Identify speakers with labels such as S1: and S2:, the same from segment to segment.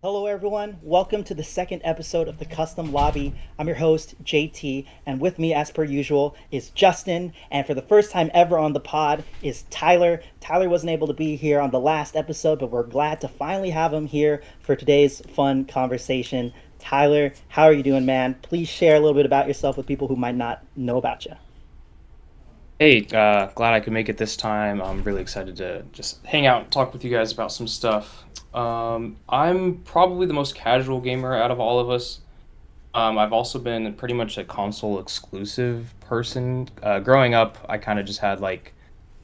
S1: Hello, everyone. Welcome to the second episode of the Custom Lobby. I'm your host, JT, and with me, as per usual, is Justin. And for the first time ever on the pod, is Tyler. Tyler wasn't able to be here on the last episode, but we're glad to finally have him here for today's fun conversation. Tyler, how are you doing, man? Please share a little bit about yourself with people who might not know about you.
S2: Hey, glad I could make it this time. I'm really excited to just hang out and talk with you guys about some stuff. I'm probably the most casual gamer out of all of us. I've also been pretty much a console exclusive person. Growing up, I kind of just had like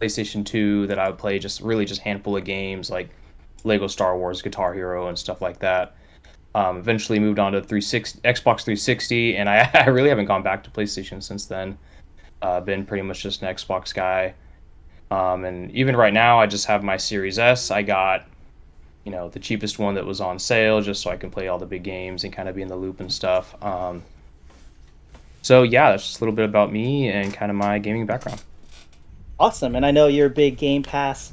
S2: PlayStation 2 that I would play just really just handful of games like Lego Star Wars, Guitar Hero, and stuff like that. Eventually moved on to 360, Xbox 360, and I really haven't gone back to PlayStation since then. Been pretty much just an Xbox guy. And even right now, I just have my Series S. I got, the cheapest one that was on sale just so I can play all the big games and kind of be in the loop and stuff. So yeah, that's just a little bit about me and kind of my gaming background.
S1: Awesome. And I know you're a big Game Pass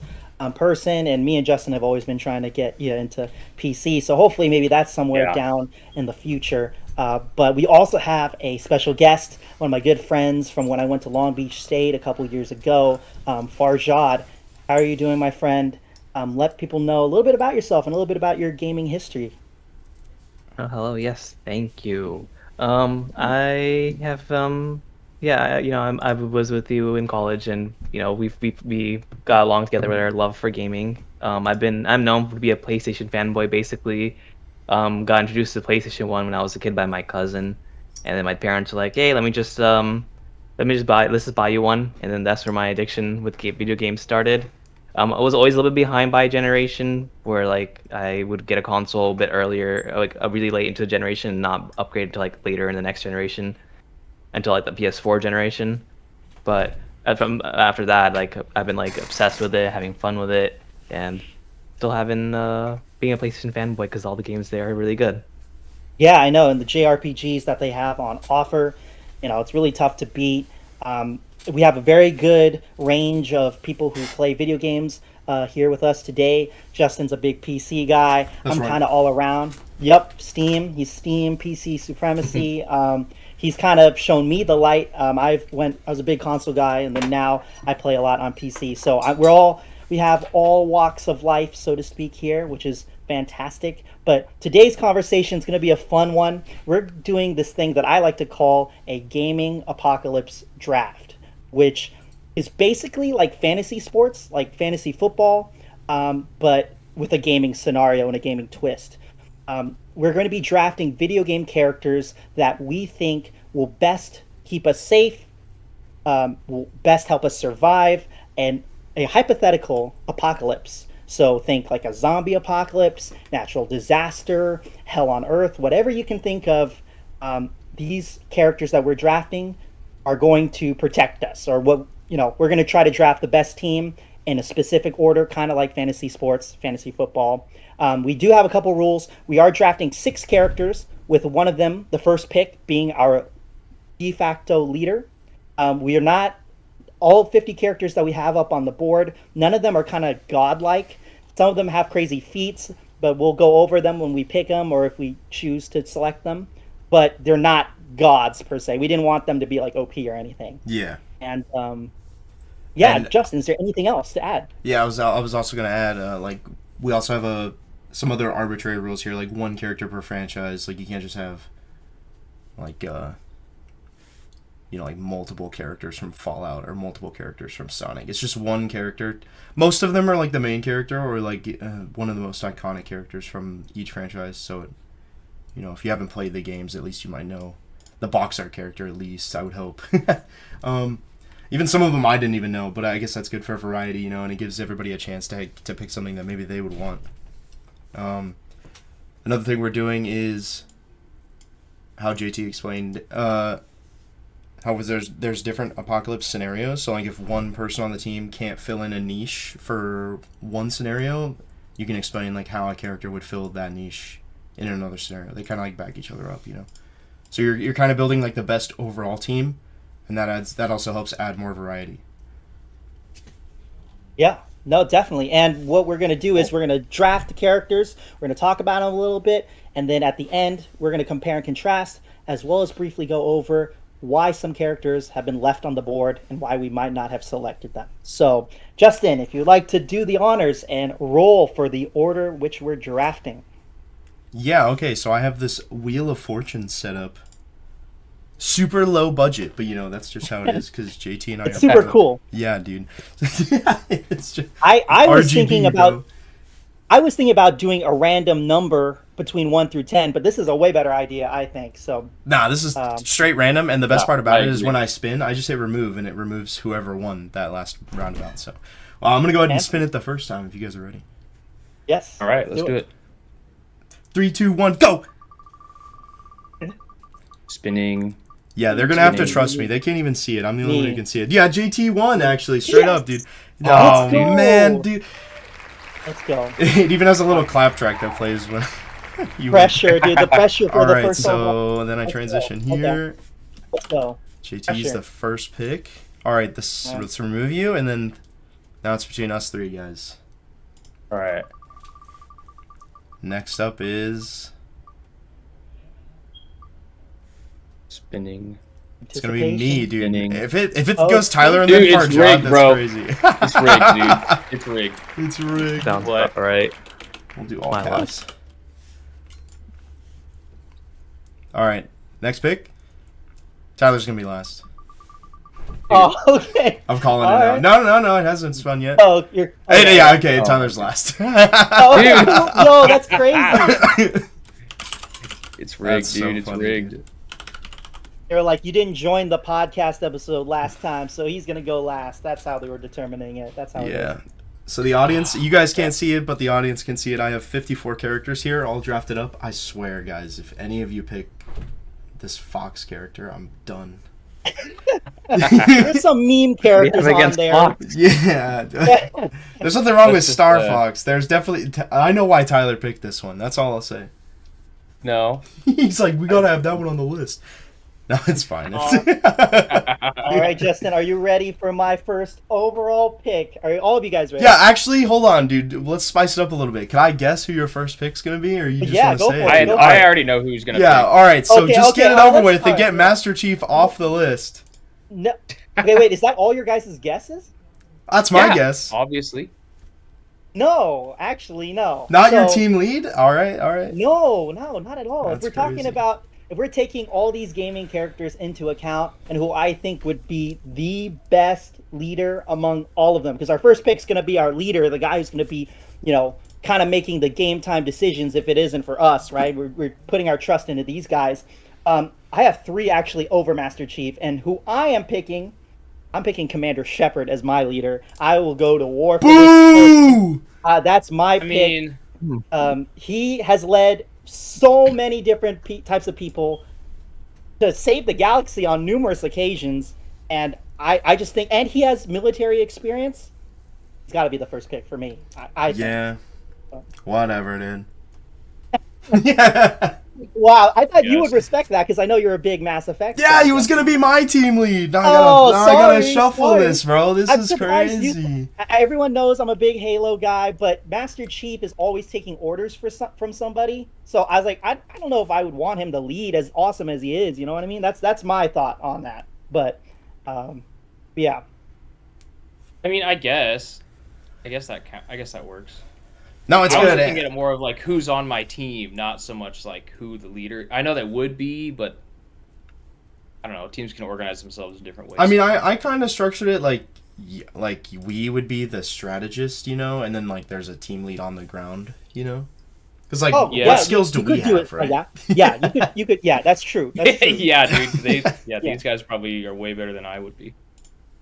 S1: person, and me and Justin have always been trying to get you into PC. So hopefully, maybe that's somewhere
S2: Yeah.
S1: down in the future. But we also have a special guest, one of my good friends from when I went to Long Beach State a couple years ago, Farjad. How are you doing, my friend? Let people know a little bit about yourself and a little bit about your gaming history.
S3: Oh, hello. Yes, thank you. I have yeah, I was with you in college, and we got along together with our love for gaming. I'm known to be a PlayStation fanboy. Basically, got introduced to the PlayStation One when I was a kid by my cousin, and then my parents were like, "Hey, let's just buy you one," and then that's where my addiction with video games started. I was always a little bit behind by generation, where like I would get a console a bit earlier, like really late into the generation, and not upgrade to like later in the next generation until like the PS4 generation. But from after that, like I've been like obsessed with it, having fun with it, and still having being a PlayStation fanboy because all the games there are really good.
S1: Yeah, I know. And the JRPGs that they have on offer, it's really tough to beat. We have a very good range of people who play video games here with us today. Justin's a big PC guy.
S4: That's
S1: I'm
S4: right.
S1: kind of all around. Yep, Steam. He's Steam PC supremacy. He's kind of shown me the light. I was a big console guy, and then now I play a lot on PC. So we have all walks of life, so to speak, here, which is fantastic. But today's conversation is going to be a fun one. We're doing this thing that I like to call a gaming apocalypse draft, which is basically like fantasy sports, like fantasy football, but with a gaming scenario and a gaming twist. We're going to be drafting video game characters that we think will best keep us safe, will best help us survive, and a hypothetical apocalypse. So think like a zombie apocalypse, natural disaster, hell on earth, whatever you can think of. These characters that we're drafting are going to protect us, or we're going to try to draft the best team in a specific order, kind of like fantasy sports, fantasy football. We do have a couple rules. We are drafting six characters, with one of them, the first pick, being our de facto leader. We are not all 50 characters that we have up on the board. None of them are kind of godlike. Some of them have crazy feats, but we'll go over them when we pick them or if we choose to select them. But they're not gods per se. We didn't want them to be like OP or anything.
S4: Yeah,
S1: And yeah,
S4: and
S1: Justin, is there anything else to add?
S4: yeah, I was also gonna add like we also have some other arbitrary rules here, like one character per franchise. Like you can't just have like like multiple characters from Fallout or multiple characters from Sonic. It's just one character. Most of them are like the main character or like one of the most iconic characters from each franchise. So if you haven't played the games, at least you might know the box art character. At least I would hope. um, Even some of them I didn't even know, but I guess that's good for variety, and it gives everybody a chance to pick something that maybe they would want. Um, Another thing we're doing is how JT explained. How was there's different apocalypse scenarios. So like if one person on the team can't fill in a niche for one scenario, you can explain like how a character would fill that niche in another scenario. They kind of like back each other up. So you're kind of building like the best overall team, and that also helps add more variety.
S1: Yeah, No, definitely. And what we're going to do is we're going to draft the characters. We're going to talk about them a little bit. And then at the end, we're going to compare and contrast, as well as briefly go over why some characters have been left on the board and why we might not have selected them. So, Justin, if you'd like to do the honors and roll for the order which we're drafting.
S4: Yeah, okay, so I have this Wheel of Fortune set up. Super low budget, but that's just how it is because JT and I
S1: It's super cool.
S4: Yeah, dude. It's just
S1: I was thinking
S4: RGB,
S1: about
S4: bro.
S1: I was thinking about doing a random number between 1 through 10, but this is a way better idea, I think. So
S4: Nah, this is straight random, and the best part about
S2: I
S4: it is
S2: agree.
S4: when I spin, I just hit remove, and it removes whoever won that last roundabout. So, I'm gonna go ahead and spin it the first time if you guys are ready.
S1: yes.
S2: All right, let's do it.
S4: 3, 2, 1, go!
S2: Spinning.
S4: Yeah, they're gonna have to
S2: Spinning.
S4: trust me. They can't even see it. I'm the only one
S1: Me.
S4: who can see it. Yeah, JT won actually, straight
S1: Yes!
S4: up, dude.
S1: Let's
S4: Oh
S1: go.
S4: man, dude.
S1: Let's go.
S4: It even has a little clap track that plays when you win.
S1: Pressure, dude. The pressure for
S4: All
S1: the
S4: right,
S1: first overall.
S4: so then I
S1: Let's go.
S4: transition
S1: Okay.
S4: here.
S1: Let's go.
S4: JT's
S1: Pressure.
S4: the first pick. All right,
S1: Yeah.
S4: let's remove you, and then now it's between us three guys.
S2: All right.
S4: Next up is
S2: Spinning.
S4: it's gonna be me, dude.
S2: Spinning.
S4: If it
S1: Oh,
S4: goes Tyler and
S2: dude,
S4: then
S2: it's
S4: Farjad,
S2: rigged,
S4: that's
S2: bro.
S4: crazy.
S2: It's rigged, dude. It's rigged.
S4: It's rigged.
S3: Sounds
S2: What?
S3: about right.
S4: We'll do all
S3: My
S4: caps. All right, next pick. Tyler's gonna be last.
S1: Oh, okay.
S4: I'm calling
S1: All
S4: it
S1: right.
S4: now. No, it hasn't spun yet.
S1: Oh, you're.
S4: Hey, yeah, okay,
S2: Oh.
S4: Tyler's last.
S1: Oh,
S2: Dude.
S1: no, that's crazy.
S2: It's rigged,
S4: That's
S2: dude.
S4: so
S2: It's
S4: funny,
S2: rigged.
S4: dude.
S1: They were like, you didn't join the podcast episode last time, so he's gonna go last. That's how they were determining it. That's how.
S4: Yeah.
S1: It is.
S4: So the audience, you guys can't see it, but the audience can see it. I have 54 characters here, all drafted up. I swear, guys, if any of you pick this Fox character, I'm done.
S1: There's some meme characters
S3: We have
S1: on
S3: against
S1: there.
S3: Fox.
S4: Yeah. There's nothing wrong with
S2: That's just,
S4: Star Fox. There's definitely. I know why Tyler picked this one. That's all I'll say.
S2: No.
S4: He's like, we gotta have that one on the list. No, it's fine.
S1: All right, Justin, are you ready for my first overall pick? Are all of you guys ready?
S4: Yeah, actually, hold on, dude. Let's spice it up a little bit. Can I guess who your first pick's gonna be, or you just
S1: Yeah,
S4: want to
S1: go
S4: say
S1: for
S4: it?
S1: it. Go
S2: I already know who's gonna.
S4: Yeah,
S2: pick.
S4: all right. So
S1: Okay,
S4: just
S1: okay,
S4: get it
S1: all
S4: over
S1: right,
S4: with and
S1: all
S4: get
S1: right.
S4: Master Chief off the list.
S1: No. Wait. Is that all your guys' guesses?
S4: That's my
S2: Yeah,
S4: guess.
S2: Obviously.
S1: No, actually, no.
S4: Not your
S1: So-
S4: team lead. All right, all right.
S1: No, not at all.
S4: That's
S1: If we're talking
S4: crazy.
S1: about, if we're taking all these gaming characters into account and who I think would be the best leader among all of them, because our first pick's going to be our leader, the guy who's going to be, kind of making the game time decisions if it isn't for us, right? We're putting our trust into these guys. I have 3 actually over Master Chief, and who I am picking, I'm picking Commander Shepard as my leader. I will go to war for this.
S4: Boo!
S1: That's my
S2: I
S1: pick.
S2: mean,
S1: He has led so many different types of people to save the galaxy on numerous occasions, and I just think, and he has military experience. He's got to be the first pick for me. I think.
S4: Yeah. Whatever, dude. Yeah.
S1: Wow, I thought you
S2: Yes.
S1: would respect that because I know you're a big Mass Effect.
S4: Yeah,
S1: fan.
S4: he was gonna be my team lead. Now
S1: Oh,
S4: I gotta
S1: sorry,
S4: shuffle
S1: sorry.
S4: this, bro. This
S1: I'm
S4: is
S1: surprised
S4: crazy.
S1: Everyone knows I'm a big Halo guy, but Master Chief is always taking orders from somebody. So I was like, I don't know if I would want him to lead as awesome as he is. You know what I mean? That's my thought on that. But yeah,
S2: I mean, I guess that works.
S4: No, it's
S2: I was
S4: good.
S2: looking at it more of like who's on my team, not so much like who the leader. I know that would be, but I don't know. Teams can organize themselves in different ways.
S4: I mean, I kind of structured it like we would be the strategist, and then like there's a team lead on the ground, Because like,
S1: oh
S2: yeah,
S4: what skills do
S1: you
S4: we
S1: could do
S4: have,
S1: it.
S4: right?
S1: Yeah, you could. Yeah, that's true. That's true.
S2: yeah, dude. These guys probably are way better than I would be.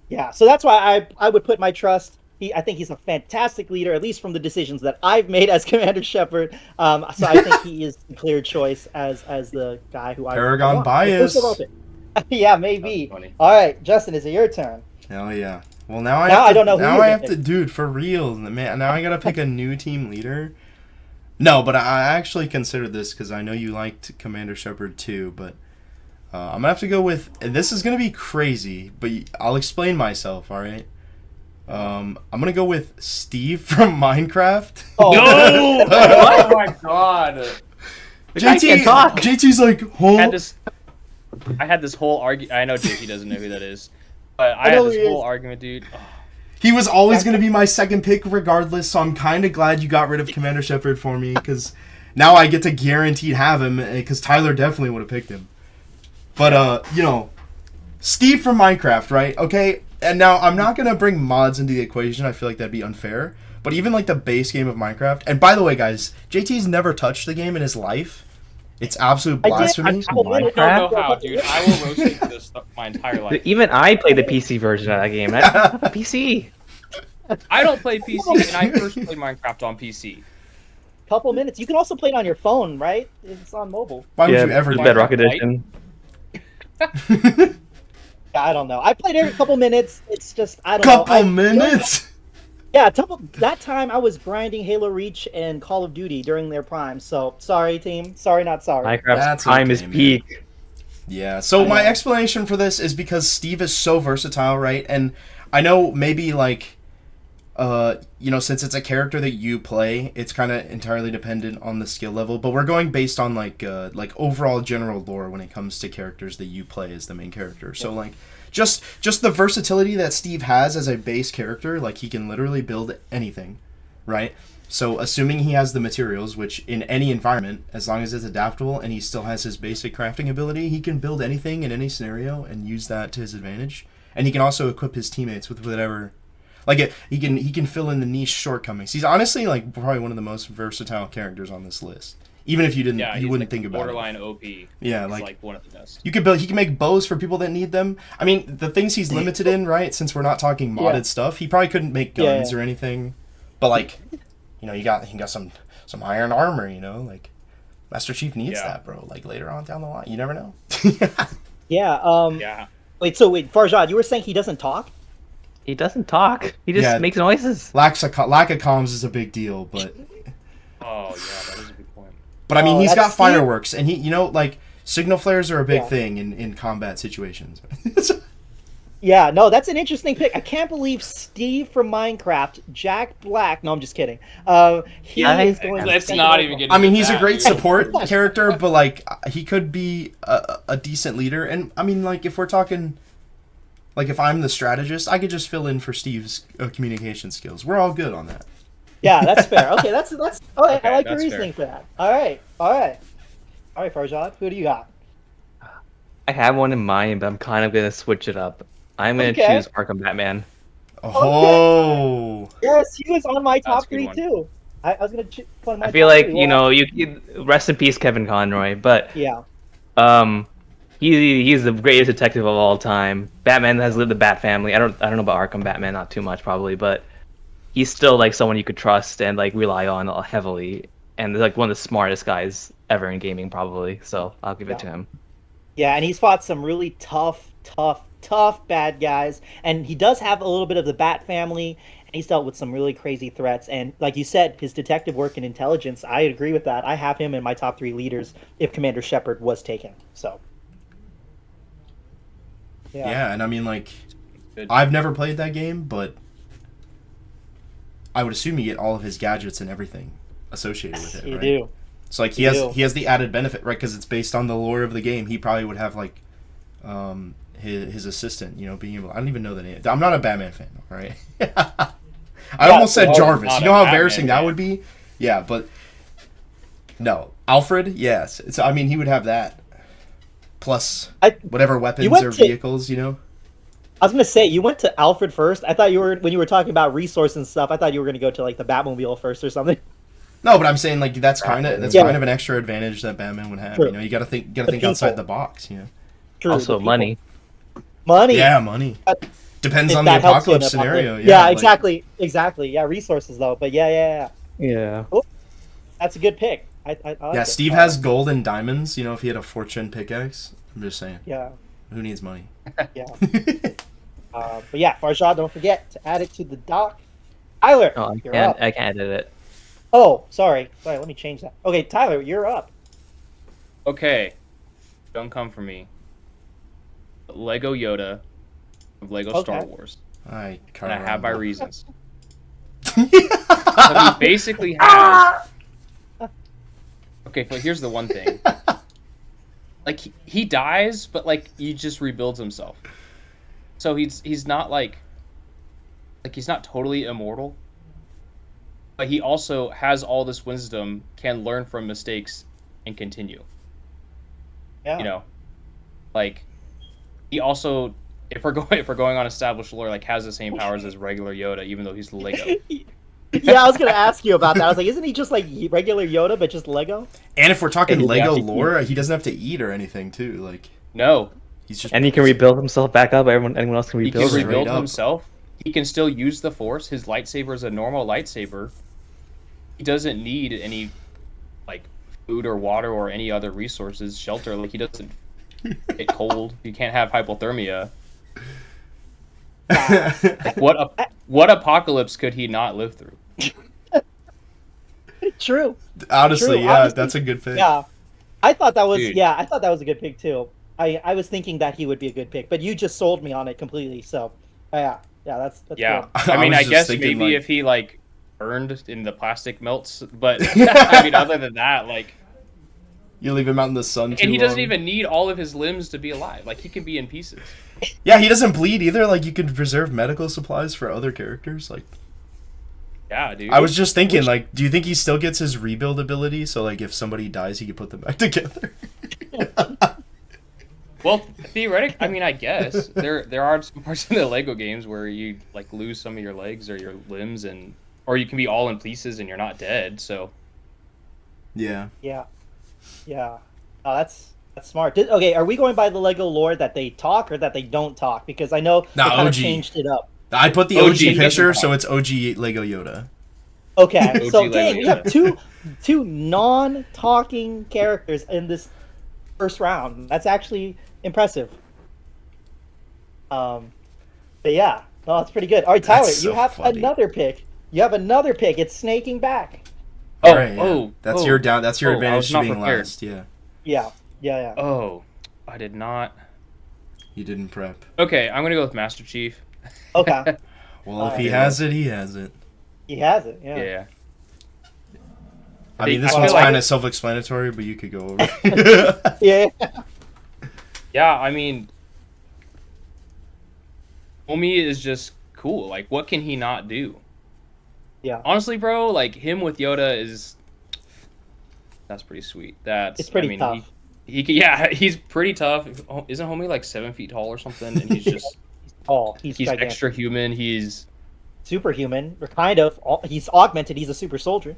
S1: Yeah, so that's why I would put my trust. I think he's a fantastic leader, at least from the decisions that I've made as Commander Shepard. So I think he is the clear choice as the guy who I
S4: Paragon
S1: want.
S4: bias.
S1: The first overall pick. Yeah, maybe.
S2: That's funny.
S1: All right, Justin, is it your turn?
S4: Hell yeah. Well, now I
S1: Now
S4: have
S1: I
S4: to,
S1: don't know who
S4: now
S1: you're
S4: I
S1: gonna
S4: have to, dude, for real, man. Now I gotta pick a new team leader. No, but I actually considered this because I know you liked Commander Shepard too. But I'm gonna have to go with. And this is gonna be crazy, but I'll explain myself. All right. I'm gonna go with Steve from Minecraft.
S1: Oh,
S2: No! Oh my god!
S3: The guy can't talk.
S4: JT's like, huh?
S2: I had this whole argument. I know JT doesn't know who that is, but I
S1: I
S2: had
S1: know who
S2: this
S1: he
S2: whole
S1: is.
S2: argument, dude. Oh,
S4: He was always gonna be my second pick regardless, so I'm kind of glad you got rid of Commander Shepard for me, because now I get to guaranteed have him, because Tyler definitely would have picked him. But, Steve from Minecraft, right? Okay, and now I'm not going to bring mods into the equation. I feel like that'd be unfair. But even, like, the base game of Minecraft... And by the way, guys, JT's never touched the game in his life. It's absolute
S1: I did.
S4: blasphemy.
S2: I don't know how, dude. I will roast you for this my entire life.
S3: Even I played the PC version of that game. I don't have a PC.
S2: I don't play PC, and I first played Minecraft on PC.
S1: Couple minutes. You can also play it on your phone, right? It's on mobile.
S4: Why would you ever do
S3: Bedrock
S4: that?
S3: Edition.
S1: I don't know. I played every couple minutes. It's just I don't know.
S4: Couple minutes?
S1: Yeah, that time I was grinding Halo Reach and Call of Duty during their prime. So sorry, team. Sorry, not sorry.
S3: Minecraft's
S4: That's
S3: prime
S4: okay,
S3: is
S4: man.
S3: peak.
S4: Yeah, so my explanation for this is because Steve is so versatile, right? And I know maybe, like, since it's a character that you play, it's kind of entirely dependent on the skill level, but we're going based on, like overall general lore when it comes to characters that you play as the main character. So, like, just the versatility that Steve has as a base character, like, he can literally build anything, right? So, assuming he has the materials, which in any environment, as long as it's adaptable and he still has his basic crafting ability, he can build anything in any scenario and use that to his advantage. And he can also equip his teammates with whatever, like, he can fill in the niche shortcomings. He's honestly, like, probably one of the most versatile characters on this list. Even if you didn't,
S2: Yeah,
S4: you wouldn't
S2: like
S4: think about
S2: borderline
S4: it.
S2: OP.
S4: Yeah,
S2: He's
S4: like
S2: one of the best.
S4: he can make bows for people that need them. I mean, the things he's limited in, right? Since we're not talking modded stuff, he probably couldn't make guns or anything. But, like, he got some iron armor, like Master Chief needs that, bro. Like, later on down the line, you never know.
S1: Yeah.
S2: Yeah.
S1: Wait, Farjad, you were saying he doesn't talk?
S3: He doesn't talk. He just makes noises.
S4: Lack of comms is a big deal, but
S2: Oh yeah, that is a good point.
S4: I mean, he's got
S1: that's
S4: fireworks, and he, like, signal flares are a big thing in combat situations.
S1: Yeah, no, that's an interesting pick. I can't believe Steve from Minecraft, Jack Black. No, I'm just kidding. He is going to
S2: Let's not even get.
S4: I mean,
S2: into
S4: he's a
S2: that,
S4: great
S2: dude.
S4: support character, but, like, he could be a decent leader. And I mean, like, if we're talking, like, if I'm the strategist, I could just fill in for Steve's communication skills. We're all good on that.
S1: Yeah, that's fair. Okay, that's. Okay,
S2: Okay,
S1: I like your
S2: that's
S1: reasoning for that. All right, Farjad, who do you got?
S3: I have one in mind, but I'm kind of gonna switch it up. I'm gonna
S1: Okay.
S3: choose Arkham Batman.
S4: Oh,
S1: Yes, he was on my
S2: That's
S1: top
S2: a good
S1: three
S2: one.
S1: too. I was gonna put him on my
S3: I feel
S1: top
S3: like
S1: three.
S3: you rest in peace, Kevin Conroy. But
S1: Yeah,
S3: he's the greatest detective of all time. Batman has lived the Bat family. I don't know about Arkham Batman, not too much probably, but he's still like someone you could trust and like rely on heavily, and like one of the smartest guys ever in gaming probably. So I'll give it to him.
S1: yeah, and he's fought some really tough bad guys, and he does have a little bit of the Bat family, and he's dealt with some really crazy threats. And like you said, his detective work and intelligence, I agree with that. I have him in my top three leaders if Commander Shepard was taken. So
S4: yeah, and I mean, like,
S2: Good.
S4: I've never played that game, but I would assume you get all of his gadgets and everything associated with it,
S1: you
S4: right?
S1: do.
S4: So, like,
S1: You
S4: he has the added benefit, right? Because it's based on the lore of the game. He probably would have, like, his assistant, being able. I don't even know the name. I'm not a Batman fan, all right? I almost said Jarvis.
S2: not
S4: You know
S2: a
S4: how
S2: Batman
S4: embarrassing that
S2: fan.
S4: would be? Yeah, but no, Alfred. Yes, so I mean he would have that plus whatever weapons
S1: went
S4: or
S1: to-
S4: vehicles,
S1: I was gonna say you went to Alfred first. I thought when you were talking about resource and stuff. I thought you were gonna go to like the Batmobile first or something.
S4: No, but I'm saying like that's kind of
S1: Yeah.
S4: kind of an extra advantage that Batman would have.
S1: True.
S4: You got to think
S1: people.
S4: outside the box.
S1: True,
S3: Also
S1: the people.
S3: money.
S1: Money.
S4: Yeah, money. Depends
S1: If
S4: on the
S1: that helps you in
S4: apocalypse
S1: a apocalypse.
S4: scenario.
S1: Yeah,
S4: like-
S1: exactly. Yeah, resources though. But yeah.
S3: Yeah.
S1: That's a good pick. I like
S4: Yeah,
S1: it.
S4: Steve has gold and diamonds. If he had a fortune pickaxe, I'm just saying.
S1: Yeah,
S4: Who needs money?
S1: yeah. But yeah, Farjad, don't forget to add it to the doc. Tyler,
S3: Oh, I
S1: you're
S3: can't.
S1: up.
S3: I can't edit it.
S1: Oh, sorry. Let me change that. Okay, Tyler, you're up.
S2: Okay, don't come for me. Lego Yoda of Lego Star
S1: Okay.
S2: Wars.
S4: I
S2: and I have my
S4: caramba.
S2: reasons. So he basically has. Okay, but here's the one thing. Like he dies, but like he just rebuilds himself. So he's not like he's not totally immortal, but he also has all this wisdom, can learn from mistakes, and continue.
S1: Yeah.
S2: You know, like he also, if we're going on established lore, like has the same powers as regular Yoda, even though he's Lego.
S1: Yeah, I was gonna ask you about that. I was like, isn't he just like regular Yoda but just Lego?
S4: And if we're talking
S2: Yeah,
S4: Lego
S2: he-
S4: lore, he doesn't have to eat or anything too. Like
S2: No,
S4: he's just
S3: And he can rebuild himself back up. Anyone else can
S2: he
S3: rebuild
S2: can
S3: him.
S2: rebuild
S4: Straight up.
S2: himself. He can still use the Force. His lightsaber is a normal lightsaber. He doesn't need any like food or water or any other resources, shelter. Like he doesn't get cold. You can't have hypothermia. Like what apocalypse could he not live through?
S1: True.
S4: Honestly,
S1: True,
S4: yeah,
S1: honestly,
S4: that's a good pick.
S1: Yeah, I thought that was
S2: Dude.
S1: I thought that was a good pick too. I was thinking that he would be a good pick, but you just sold me on it completely. So yeah, that's
S2: Yeah,
S1: good.
S2: I mean,
S4: was
S2: I
S4: just
S2: guess
S4: thinking,
S2: maybe
S4: like-
S2: if he like burned in the plastic melts, but I mean, other than that, like,
S4: You leave him out in the sun too
S2: and he doesn't
S4: long.
S2: even need all of his limbs to be alive. Like, he can be in pieces.
S4: Yeah, he doesn't bleed either. Like you could preserve medical supplies for other characters. Like
S2: Yeah, dude.
S4: I was just thinking, like, do you think he still gets his rebuild ability? So like, if somebody dies, he can put them back together.
S2: Well, theoretic. I mean, I guess there are some parts in the Lego games where you like lose some of your legs or your limbs, or you can be all in pieces and you're not dead. So
S4: Yeah.
S1: Yeah. Oh, that's smart. Okay, are we going by the Lego lore that they talk or that they don't talk? Because I know they
S4: Nah,
S1: kind of
S4: OG.
S1: changed it up.
S4: I put the
S2: OG
S4: OG picture,
S2: doesn't
S4: so it's OG Lego Yoda.
S1: Okay,
S2: OG
S1: so
S2: Lego
S1: dang, we
S2: Yoda.
S1: have two non-talking characters in this first round. That's actually impressive. But yeah, no, that's pretty good. All right, Tyler,
S4: That's
S1: you
S4: so
S1: have
S4: funny.
S1: another pick. You have another pick. It's snaking back.
S2: Oh,
S4: All right, yeah.
S2: oh,
S4: that's
S2: oh,
S4: your down. That's your
S2: oh, I
S4: advantage
S2: was
S4: to
S2: not
S4: being
S2: prepared.
S4: last. Yeah,
S1: Yeah.
S2: Oh, I did not.
S4: you didn't prep.
S2: Okay, I'm gonna go with Master Chief.
S1: Okay,
S4: Well, if he
S1: Alright.
S4: has it, he has it.
S1: he has it. Yeah.
S2: Yeah.
S4: I mean,
S2: think-
S4: this
S2: I
S4: one's
S2: feel like-
S4: kind of self-explanatory, but you could go over. it.
S1: Yeah.
S2: Yeah, I mean, Homie is just cool. Like, what can he not do?
S1: Yeah.
S2: Honestly, bro, like him with Yoda that's pretty sweet.
S1: It's pretty
S2: I mean,
S1: tough.
S2: Yeah, he's pretty tough. Isn't Homie like 7 feet tall or something? And he's just
S1: Oh, he's
S2: he's
S1: gigantic.
S2: extra human. He's
S1: Superhuman, or kind of. He's augmented. He's a super soldier.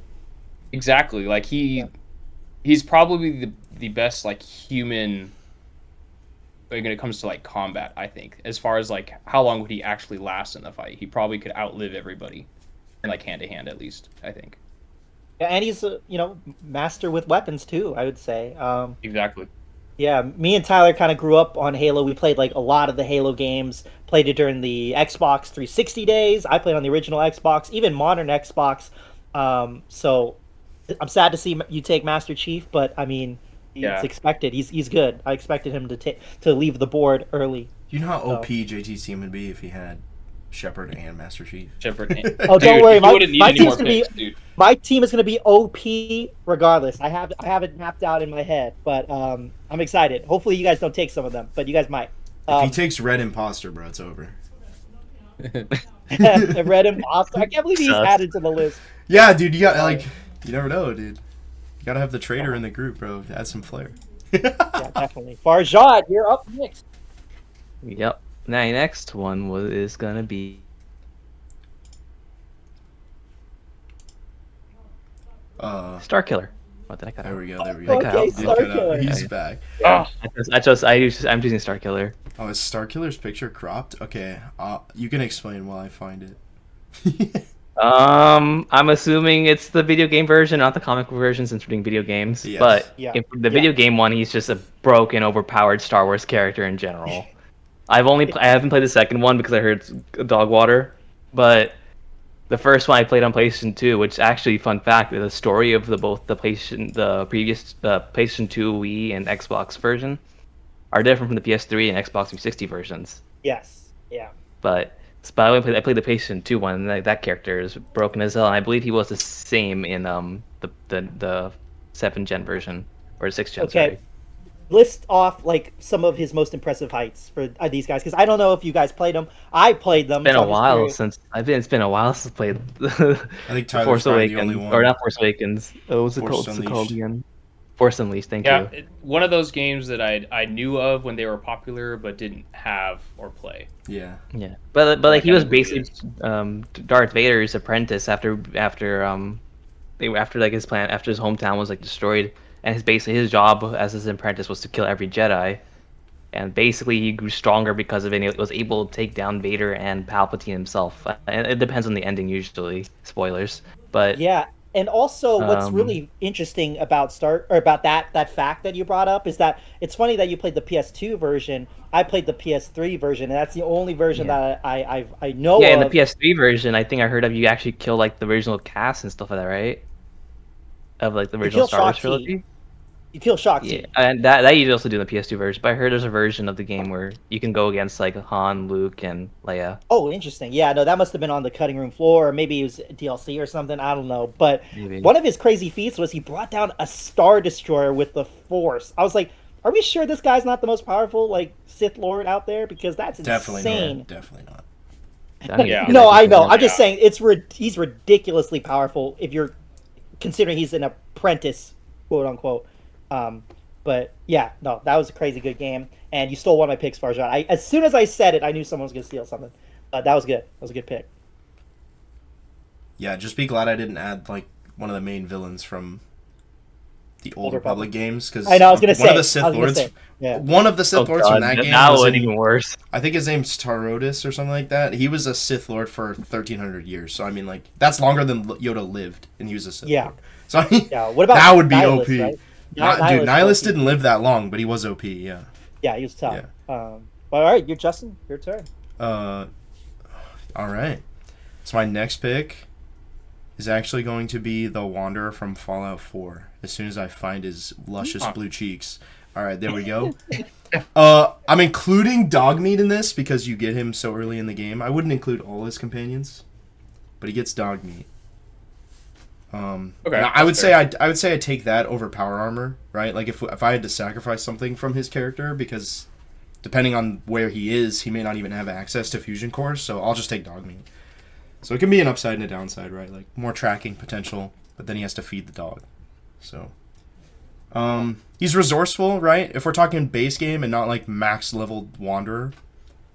S2: exactly like he's probably the best like human when it comes to like combat. I think as far as like how long would he actually last in the fight, he probably could outlive everybody, and like hand to hand at least. I think
S1: Yeah, and he's a master with weapons too. I would say.
S2: exactly.
S1: Yeah, me and Tyler kind of grew up on Halo. We played like a lot of the Halo games. Played it during the Xbox 360 days. I played on the original Xbox, even modern Xbox. So I'm sad to see you take Master Chief, but I mean,
S2: Yeah.
S1: it's expected. He's good. I expected him to leave the board early.
S4: You know how
S1: Oh.
S4: OP JT's team would be if he had Shepard and Master Chief.
S2: Shepard.
S1: Oh, don't
S2: Dude,
S1: worry,
S2: you
S1: my-
S2: wouldn't need
S1: my
S2: any more
S1: team's gonna be-
S2: picks, dude.
S1: My team is going to be OP regardless. I have it mapped out in my head, but I'm excited. Hopefully, you guys don't take some of them, but you guys might.
S4: If he takes Red Imposter, bro, it's over.
S1: Red Imposter. I can't believe he's
S3: Sus.
S1: added to the list.
S4: Yeah, dude, you got like, you never know, dude. You gotta have the traitor in the group, bro. To add some flair.
S1: Yeah, definitely. Farjad, you're up next.
S3: Yep. Now, next one is gonna be Star Killer. What did I cut
S4: There
S3: out?
S4: we go. There we go.
S1: Okay,
S3: Okay,
S1: Star
S4: Look it up.
S1: Killer.
S4: He's
S3: Okay.
S4: back.
S3: I'm choosing Star Killer.
S4: Oh, is Star Killer's picture cropped? Okay, you can explain while I find it.
S3: I'm assuming it's the video game version, not the comic book version, since we're doing video games.
S4: Yes.
S3: But
S1: Yeah.
S3: in the video game one, he's just a broken, overpowered Star Wars character in general. I haven't played the second one because I heard it's dog water, but the first one I played on PlayStation 2, which actually, fun fact, the story of the previous PlayStation 2, Wii, and Xbox version are different from the PS3 and Xbox 360 versions.
S1: Yes. Yeah.
S3: But But I played the PlayStation 2 one, and that character is broken as hell. And I believe he was the same in the 7th gen version or 6th gen.
S1: Okay,
S3: Sorry.
S1: list off like some of his most impressive heights for these guys because I don't know if you guys played them. I played
S3: It's
S1: them,
S3: been
S1: so
S3: a
S1: I'm just
S3: while
S1: curious.
S3: since It's been a while since I played
S4: I think Tyler's
S3: Force
S4: probably the only
S3: Awakens, or
S4: one.
S3: not Force Awakens. Oh, what's it
S4: Force
S3: called? What's it called
S4: Unleashed.
S3: again? Force Unleashed. Thank
S2: Yeah,
S3: you.
S2: one of those games that I knew of when they were popular but didn't have or play.
S4: Yeah.
S3: Yeah, but like
S2: Like
S3: he
S2: I
S3: was
S2: know who he
S3: basically
S2: is.
S3: Darth Vader's apprentice after like his plan after his hometown was like destroyed, and his job as his apprentice was to kill every Jedi. And basically, he grew stronger because of it. And he was able to take down Vader and Palpatine himself. And it depends on the ending, usually. Spoilers, but
S1: Yeah, and also what's
S3: um,
S1: really interesting about about that fact that you brought up is that it's funny that you played the PS2 version. I played the PS3 version, and that's the only version
S3: yeah,
S1: that I know
S3: yeah. In the
S1: of.
S3: PS3 version, I think I heard of you actually kill like the original cast and stuff like that, right? Of like the
S1: You
S3: original
S1: kill
S3: Star Wars
S1: Shock T.
S3: trilogy.
S1: You kill Shock
S3: Yeah,
S1: T.
S3: and that you also do in the PS2 version. But I heard there's a version of the game where you can go against like Han, Luke, and Leia.
S1: Oh, interesting. Yeah, no, that must have been on the cutting room floor, or maybe it was DLC or something. I don't know. But
S3: Maybe.
S1: one of his crazy feats was he brought down a Star Destroyer with the Force. I was like, are we sure this guy's not the most powerful like Sith Lord out there? Because that's
S4: Definitely not.
S1: insane.
S4: Definitely not.
S3: I think
S2: Yeah.
S3: he's
S1: No,
S3: actually
S1: I know.
S3: pretty
S1: I'm
S3: much.
S1: just
S2: Yeah.
S1: saying he's ridiculously powerful if you're considering he's an apprentice, quote unquote. Um, but yeah, no, that was a crazy good game, and you stole one of my picks, Farjan. As soon as I said it, I knew someone was gonna steal something. That was good. That was a good pick.
S4: Yeah, just be glad I didn't add like one of the main villains from the Old Republic games because
S1: I know. I was gonna
S4: one
S1: say.
S4: of the
S1: I
S4: Sith
S1: was gonna
S4: Lords,
S1: say. Yeah.
S4: one of the
S3: Oh
S4: Sith Lords from
S3: god,
S4: that game
S3: that
S4: was
S3: would
S4: in.
S3: even worse.
S4: I think his name's Tarodis or something like that. He was a Sith Lord for 1,300 years. So I mean, like that's longer than Yoda lived, and he was a Sith
S1: Yeah.
S4: Lord. So I mean,
S1: Yeah. What about
S4: that would be
S1: Nihilus,
S4: OP.
S1: right?
S4: Dude, Nihilus
S1: OP.
S4: didn't live that long, but he was OP. Yeah.
S1: Yeah, he was tough.
S4: Yeah.
S1: But all right, you're Justin. Your turn.
S4: Uh, all right. So my next pick is actually going to be the Wanderer from Fallout 4. As soon as I find his luscious
S2: Huh.
S4: blue cheeks. All right, there we go. I'm including Dogmeat in this because you get him so early in the game. I wouldn't include all his companions, but he gets Dogmeat.
S2: Okay.
S4: I would
S2: that's
S4: say
S2: fair.
S4: I would say I take that over Power Armor, right? Like if I had to sacrifice something from his character because depending on where he is, he may not even have access to fusion cores, so I'll just take Dogmeat. So it can be an upside and a downside, right? Like more tracking potential, but then he has to feed the dog. So he's resourceful, right? If we're talking base game and not like max level Wanderer,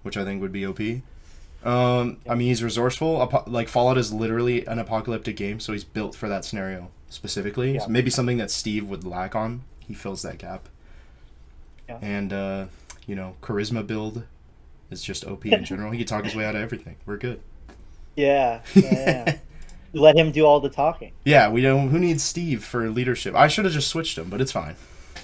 S4: which I think would be OP. I mean, he's resourceful. Like Fallout is literally an apocalyptic game, so he's built for that scenario specifically.
S1: Yeah.
S4: So maybe something that Steve would lack on. He fills that gap.
S1: Yeah.
S4: And charisma build is just OP in general. He can talk his way out of everything. We're good.
S1: Yeah. Yeah. Let him do all the talking.
S4: Yeah, we don't. Who needs Steve for leadership? I should have just switched him, but it's fine.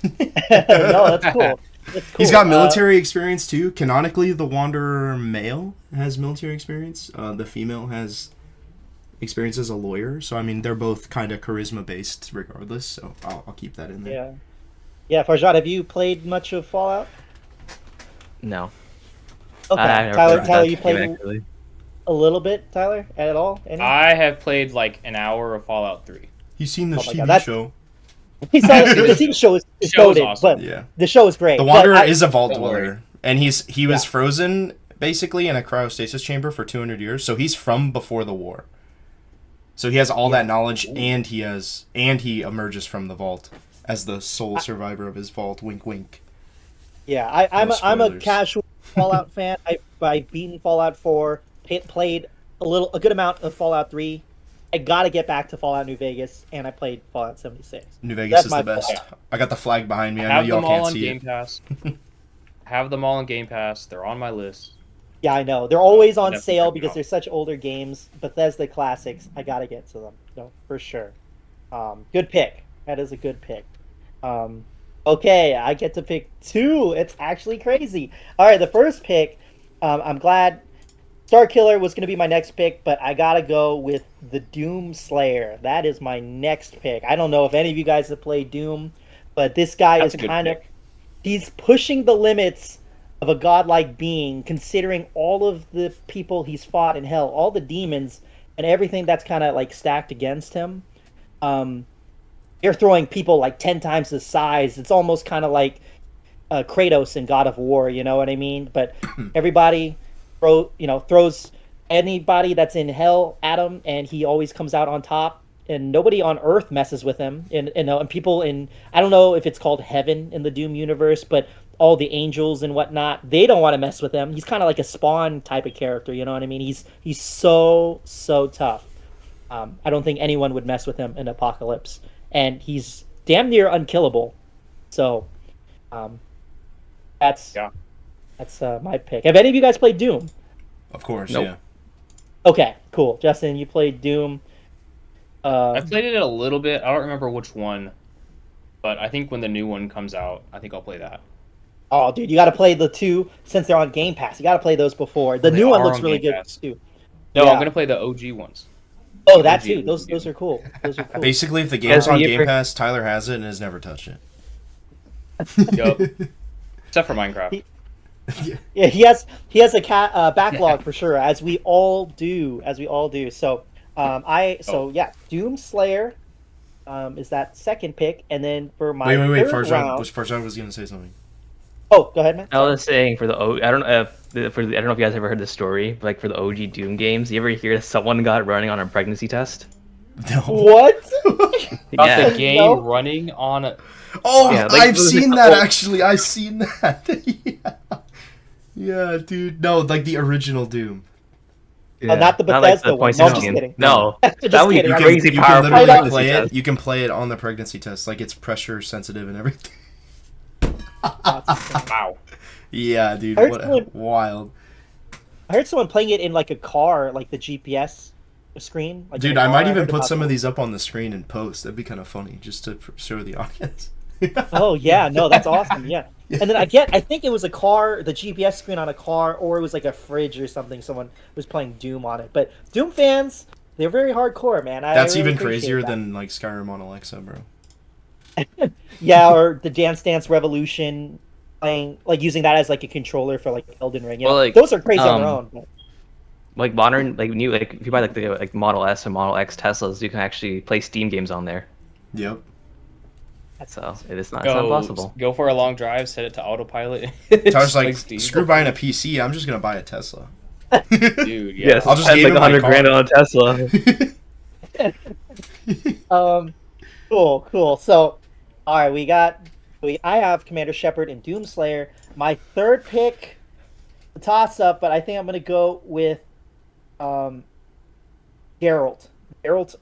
S1: No, that's cool. That's cool.
S4: He's got military experience too. Canonically, the Wanderer male has military experience. The female has experience as a lawyer. So I mean, they're both kind of charisma based, regardless. So I'll keep that in there.
S1: Yeah. Yeah, Farjad, have you played much of Fallout?
S3: No.
S1: Okay,
S3: I never
S1: Tyler,
S3: played
S1: Tyler,
S3: that
S1: you
S3: game,
S1: played
S3: actually.
S1: a little bit, Tyler, at all? Any?
S2: I have played like an hour of Fallout 3.
S4: You seen the
S1: Oh my
S4: TV
S1: God, that's-
S4: show?
S1: He saw the TV show is
S2: Show's
S1: goated,
S2: awesome.
S1: but
S4: Yeah.
S1: the show is great.
S4: The
S1: But
S4: Wanderer
S1: I-
S4: is a vault
S2: Don't worry.
S4: dweller, and he was
S1: Yeah.
S4: frozen basically in a cryostasis chamber for 200 years. So he's from before the war. So he has all that knowledge, and he emerges from the vault as the sole survivor of his vault. Wink, wink.
S1: Yeah, I'm
S4: No
S1: I'm a
S4: spoilers.
S1: casual Fallout fan. I've beaten Fallout 4, played a good amount of Fallout 3. I gotta get back to Fallout New Vegas, and I played Fallout 76.
S4: New Vegas
S1: That's
S4: is
S1: my
S4: the best.
S1: fault.
S4: I got the flag behind me. I know
S2: Have
S4: y'all
S2: them all
S4: can't
S2: on
S4: see
S2: Game
S4: it.
S2: Pass. Have them all on Game Pass. They're on my list.
S1: Yeah, I know they're always on
S2: Definitely
S1: sale
S2: check them
S1: because
S2: out.
S1: they're such older games. Bethesda classics. I gotta get to them, for sure. Good pick. That is a good pick. Okay, I get to pick two. It's actually crazy. All right, the first pick. I'm glad Starkiller was going to be my next pick, but I gotta go with the Doom Slayer. That is my next pick. I don't know if any of you guys have played Doom, but this guy
S2: That's
S1: is
S2: a good
S1: kind of
S2: pick.
S1: he's pushing the limits of a godlike being, considering all of the people he's fought in hell, all the demons and everything that's kind of like stacked against him. Um, you're throwing people like 10 times the size. It's almost kind of like Kratos in God of War, you know what I mean? But everybody throws anybody that's in hell at him, and he always comes out on top. And nobody on Earth messes with him. And people in, I don't know if it's called heaven in the Doom universe, but all the angels and whatnot, they don't want to mess with him. He's kind of like a Spawn type of character, you know what I mean? He's so tough. I don't think anyone would mess with him in Apocalypse, and he's damn near unkillable. So, um, that's
S2: Yeah.
S1: that's my pick. Have any of you guys played Doom?
S4: Of course,
S3: Nope.
S4: yeah.
S1: Okay, cool. Justin, you played Doom.
S2: I've played it a little bit. I don't remember which one, but I think when the new one comes out, I think I'll play that.
S1: Oh, dude, you got to play the two since they're on Game Pass. You got to play those before. The
S2: They
S1: new one
S2: are
S1: looks
S2: on
S1: really
S2: Game
S1: good
S2: Pass.
S1: too.
S2: No,
S1: Yeah.
S2: I'm gonna play the OG ones.
S1: Oh, that
S2: OG
S1: too.
S2: would be
S1: Those
S2: good.
S1: are cool. Those are cool.
S4: Basically, if the game's
S3: Yeah,
S4: on
S3: you
S4: Game
S3: ever-
S4: Pass, Tyler has it and has never touched it.
S2: Yup. Except for Minecraft.
S1: Yeah, he has a backlog for sure, as we all do. So, yeah, Doom Slayer is that second pick, and then for my
S4: Wait.
S1: third round.
S4: Farjan was gonna say something.
S1: Oh, go ahead, man.
S3: I was saying for the I don't know if I don't know if you guys ever heard this story, but like for the OG Doom games, you ever hear that someone got running on a pregnancy test?
S4: No.
S1: What?
S2: Got
S3: Yeah.
S2: the game
S1: No.
S2: running on a...
S4: Oh,
S3: Yeah, like,
S4: I've
S3: was it
S4: seen
S3: a
S4: that
S3: couple-
S4: actually. I've seen that. Yeah, dude. No, like the original Doom.
S1: Not the
S3: like
S1: Bethesda
S3: the
S1: one.
S3: point
S1: No, I'm just
S3: system.
S1: kidding.
S3: No,
S1: Just
S3: that would be
S1: kidding.
S4: You can,
S3: crazy
S4: you
S3: powerful.
S4: can literally
S1: pregnancy
S4: play it.
S3: test.
S4: You can play it on the pregnancy test. Like it's pressure sensitive and everything.
S2: Wow.
S4: Yeah, dude.
S1: I heard
S4: What
S1: someone-
S4: wild.
S1: I heard someone playing it in like a car, like the GPS screen. Like in
S4: Dude,
S1: a
S4: I
S1: car.
S4: might even
S1: heard
S4: put
S1: about
S4: some of
S1: that.
S4: these up on the screen and post. That'd be kind of funny, just to show the audience.
S1: Oh yeah, no, that's awesome. Yeah. And then I think it was a car, the GPS screen on a car, or it was like a fridge or something. Someone was playing Doom on it. But Doom fans, they're very hardcore, man.
S4: That's
S1: I really
S4: even
S1: appreciate
S4: crazier
S1: that.
S4: than like Skyrim on Alexa, bro.
S1: Yeah, or the Dance Dance Revolution, playing like using that as like a controller for like Elden Ring. You know?
S3: Well, like,
S1: those are crazy on their own. But...
S3: Like modern, like new, like if you buy like the like Model S and Model X Teslas, you can actually play Steam games on there.
S4: Yep.
S3: So it's not impossible.
S2: Go for a long drive, set it to autopilot.
S4: Tyler's like,
S2: Steam.
S4: screw buying a PC. I'm just gonna buy a Tesla.
S2: Dude, yeah.
S3: Yes,
S4: I'll just
S3: spend
S4: game
S3: like
S4: in my
S3: 100 grand
S4: car.
S3: on a Tesla.
S1: Cool. So, all right, I have Commander Shepard and Doomslayer. My third pick, a toss up, but I think I'm gonna go with Geralt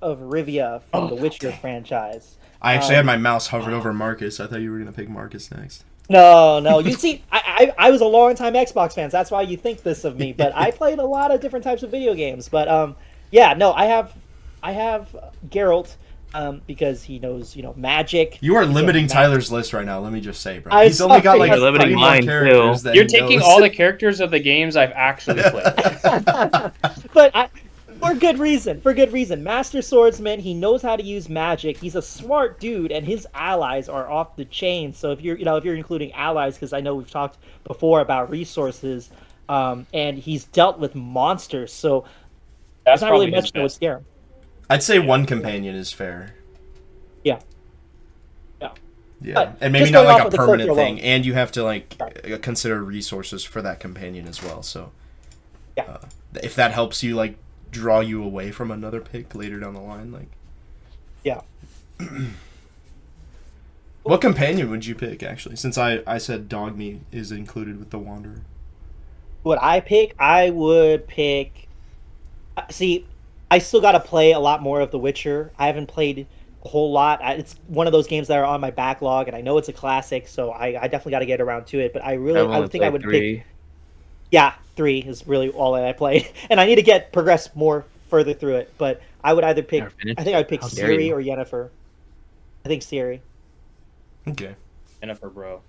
S1: of Rivia from the Witcher franchise.
S4: I actually had my mouse hovered over Marcus. I thought you were gonna pick Marcus next.
S1: No. You see, I was a long time Xbox fan. So that's why you think this of me. But I played a lot of different types of video games. But yeah, no, I have Geralt because he knows magic.
S4: You are
S1: He's a
S4: limiting
S1: mag-
S4: Tyler's list right now. Let me just say, bro.
S1: I'm
S4: He's only got
S1: sorry.
S4: like
S1: You're
S3: limiting
S4: 3 more
S3: mine,
S4: characters
S3: too.
S4: that
S2: You're
S4: he
S2: taking
S4: knows.
S2: all the characters of the games I've actually played.
S1: But for good reason. Master swordsman. He knows how to use magic. He's a smart dude, and his allies are off the chain. So if you're including allies, because I know we've talked before about resources, and he's dealt with monsters. So
S2: That's
S1: there's not really
S2: probably his
S1: much that would
S2: best.
S1: scare him.
S4: I'd say one companion is fair.
S1: Yeah.
S4: Yeah,
S1: But
S4: and maybe
S1: just
S4: not
S1: going
S4: like
S1: off
S4: a
S1: of the
S4: permanent
S1: character
S4: thing,
S1: alone.
S4: and you have to like consider resources for that companion as well. So,
S1: Yeah.
S4: if that helps you like draw you away from another pick later down the line, like
S1: Yeah.
S4: what companion would you pick actually? Since I said dog meat is included with the Wanderer.
S1: Would I pick? I would pick. See, I still got to play a lot more of The Witcher. I haven't played a whole lot. It's one of those games that are on my backlog, and I know it's a classic, so I definitely got to get around to it. But I would think I would pick. Yeah, 3 is really all that I played, and I need to progress more further through it. But I would either pick.
S3: Never finished?
S1: I think I would pick
S3: How dare
S1: Ciri
S3: you.
S1: or Yennefer. I think Ciri.
S4: Okay.
S2: Jennifer, bro.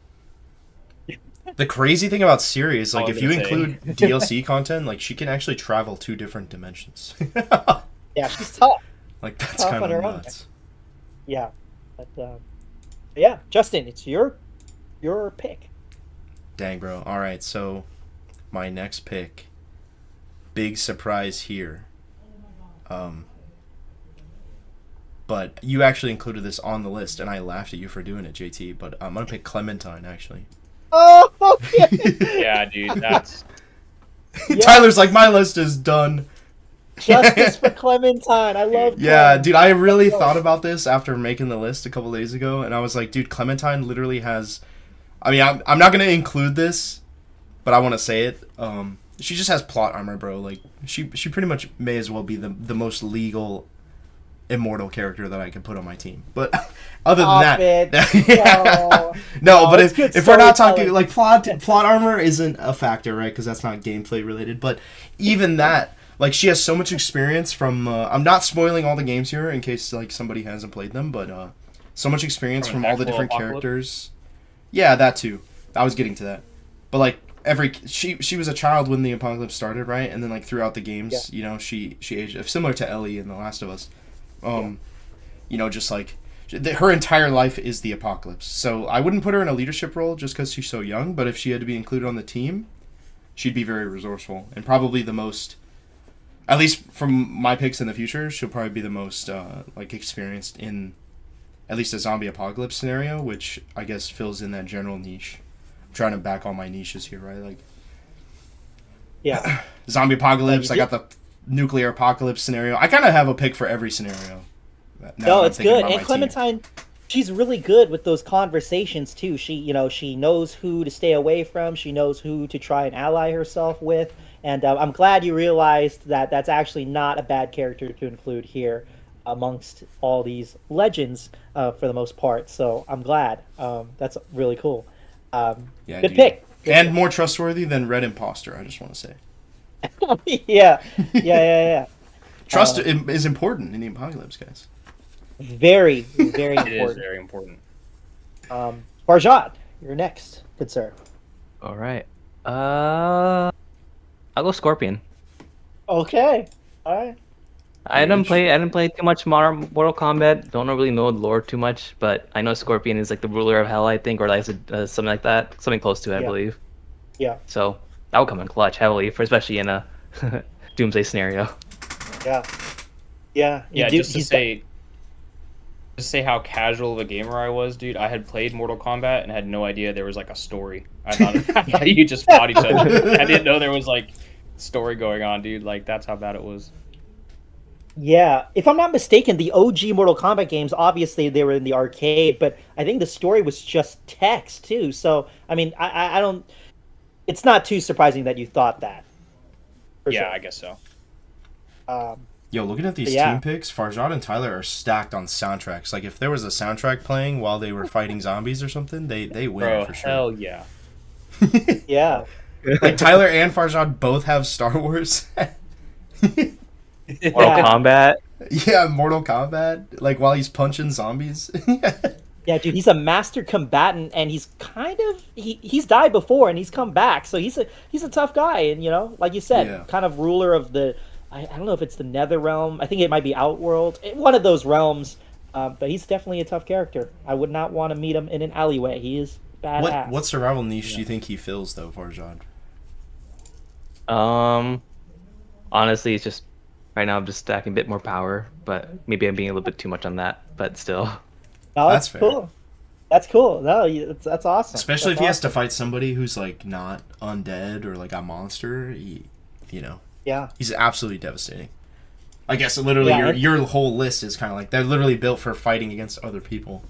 S4: The crazy thing about Siri is like
S2: All
S4: if
S2: I'm
S4: you
S2: gonna say.
S4: include DLC content, like she can actually travel 2 different dimensions.
S1: Yeah, she's tough.
S4: Like that's
S1: Tough
S4: kind
S1: on
S4: of
S1: her own.
S4: nuts.
S1: Yeah, but yeah, Justin, it's your pick.
S4: Dang, bro. All right, so my next pick, big surprise here. But you actually included this on the list, and I laughed at you for doing it, JT. But I'm gonna pick Clementine actually.
S1: Oh, okay.
S2: Yeah, dude, that's
S1: Yeah.
S4: Tyler's like, my list is done.
S1: Justice for Clementine. I love.
S4: Yeah,
S1: Clem.
S4: dude, I really thought about this after making the list a couple days ago, and I was like, dude, Clementine literally has. I mean, I'm not gonna include this, but I want to say it. She just has plot armor, bro. Like, she pretty much may as well be the most legal immortal character that I could put on my team. But other than
S1: Stop it.
S4: that,
S1: No,
S4: but
S1: it's good
S4: if we're not talking
S1: storytelling.
S4: like plot armor isn't a factor, right? Because that's not gameplay related. But even that, like, she has so much experience from. I'm not spoiling all the games here in case like somebody hasn't played them, but so much experience
S2: From
S4: from
S2: an
S4: all the
S2: actual
S4: different
S2: apocalypse?
S4: characters. Yeah, that too. I was getting to that, but like she was a child when the apocalypse started, right? And then like throughout the games, you know, she aged similar to Ellie in The Last of Us. You know, just like her entire life is the apocalypse. So I wouldn't put her in a leadership role just because she's so young. But if she had to be included on the team, she'd be very resourceful and probably the most. At least from my picks in the future, she'll probably be the most like experienced in at least a zombie apocalypse scenario, which I guess fills in that general niche. I'm trying to back all my niches here, right? Like
S1: Yeah.
S4: zombie apocalypse.
S1: Yeah,
S4: I
S1: you
S4: got the nuclear apocalypse scenario. I kind of have a pick for every scenario. now that
S1: No,
S4: I'm
S1: it's
S4: thinking
S1: good.
S4: about my
S1: And
S4: team.
S1: Clementine, she's really good with those conversations too. She knows who to stay away from. She knows who to try and ally herself with. And I'm glad you realized that that's actually not a bad character to include here amongst all these legends for the most part. So I'm glad. That's really cool.
S4: Yeah,
S1: Good
S4: dude.
S1: pick. Good
S4: And more trustworthy than Red Imposter, I just want to say.
S1: pick. Yeah.
S4: Trust is important in the apocalypse, guys.
S1: Very, very
S2: it is
S1: important.
S2: very important.
S1: Barjot, you're next. Good sir.
S3: All right. I'll go Scorpion.
S1: Okay. All right.
S3: I didn't play too much Modern Mortal Kombat. Don't really know the lore too much, but I know Scorpion is like the ruler of hell, I think, or like something like that, something close to it, I
S1: Yeah.
S3: believe.
S1: Yeah.
S3: So that would come in clutch heavily, for especially in a doomsday scenario.
S1: Yeah. Yeah.
S2: Yeah, just to say how casual of a gamer I was, dude. I had played Mortal Kombat and had no idea there was like a story. I thought you just fought each other. I didn't know there was like story going on, dude. Like that's how bad it was.
S1: Yeah, if I'm not mistaken, the OG Mortal Kombat games, obviously they were in the arcade, but I think the story was just text too. So, I mean, I don't. It's not too surprising that you thought that. For
S2: Yeah,
S1: sure.
S2: I guess so.
S4: Yo, looking at these
S1: Yeah.
S4: team picks, Farjad and Tyler are stacked on soundtracks. Like, if there was a soundtrack playing while they were fighting zombies or something, they win
S2: Bro,
S4: for sure.
S2: hell yeah.
S1: Yeah,
S4: Like, Tyler and Farjad both have Star Wars.
S3: Mortal
S1: Yeah.
S3: Kombat.
S4: Yeah, Mortal Kombat. Like, while he's punching zombies.
S1: yeah, dude, he's a master combatant, and he's kind of he's died before, and he's come back, so he's a tough guy, and like you said,
S4: Yeah.
S1: kind of ruler of the. I don't know if it's the Nether realm. I think it might be Outworld, one of those realms. But he's definitely a tough character. I would not want to meet him in an alleyway. He is badass.
S4: What survival niche do you think he fills, though, Farjad?
S3: Honestly, it's just right now I'm just stacking a bit more power, but maybe I'm being a little bit too much on that. But still,
S1: No,
S4: That's
S1: that's
S4: fair.
S1: cool. That's cool. No, that's awesome.
S4: Especially if
S1: That's
S4: he has to
S1: awesome.
S4: fight somebody who's, like, not undead or, like, a monster.
S1: Yeah.
S4: He's absolutely devastating. I guess literally
S1: Yeah,
S4: your whole list is kind of like they're literally built for fighting against other people.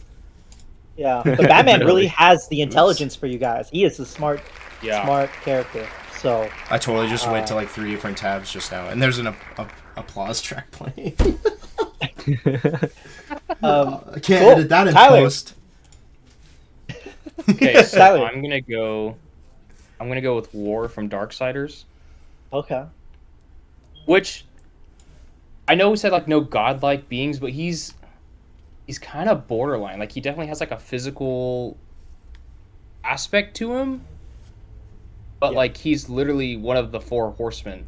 S1: Yeah, but Batman really
S3: Really?
S1: has the intelligence for you guys. He is a smart character. So
S4: I totally just went to like 3 different tabs just now, and there's an applause track playing. I can't
S1: Cool.
S4: edit that in
S1: Tyler.
S4: post.
S2: Okay, so
S1: Tyler.
S2: I'm gonna go with War from Darksiders,
S1: okay,
S2: which I know we said like no godlike beings, but he's kind of borderline. Like he definitely has like a physical aspect to him, but
S1: Yeah.
S2: like he's literally one of the 4 horsemen.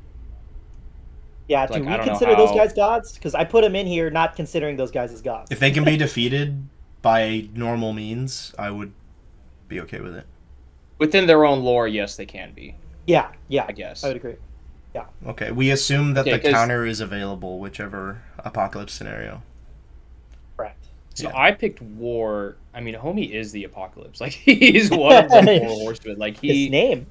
S1: yeah.
S2: Like,
S1: Do
S2: I
S1: we
S2: don't know
S1: consider those
S2: how-
S1: guys gods? Because I put him in here, not considering those guys as gods.
S4: If they can be defeated by normal means, I would be okay with it.
S2: within their own lore, yes, they can be.
S1: Yeah, yeah,
S2: I guess.
S1: I would agree.
S4: Okay, we assume that
S2: Yeah,
S4: the
S2: 'cause-
S4: counter is available, whichever apocalypse scenario.
S1: Correct.
S2: So
S4: Yeah.
S2: I picked War. I mean, homie is the apocalypse. Like he's one of the four horsemen. Like
S1: His
S2: he
S1: name.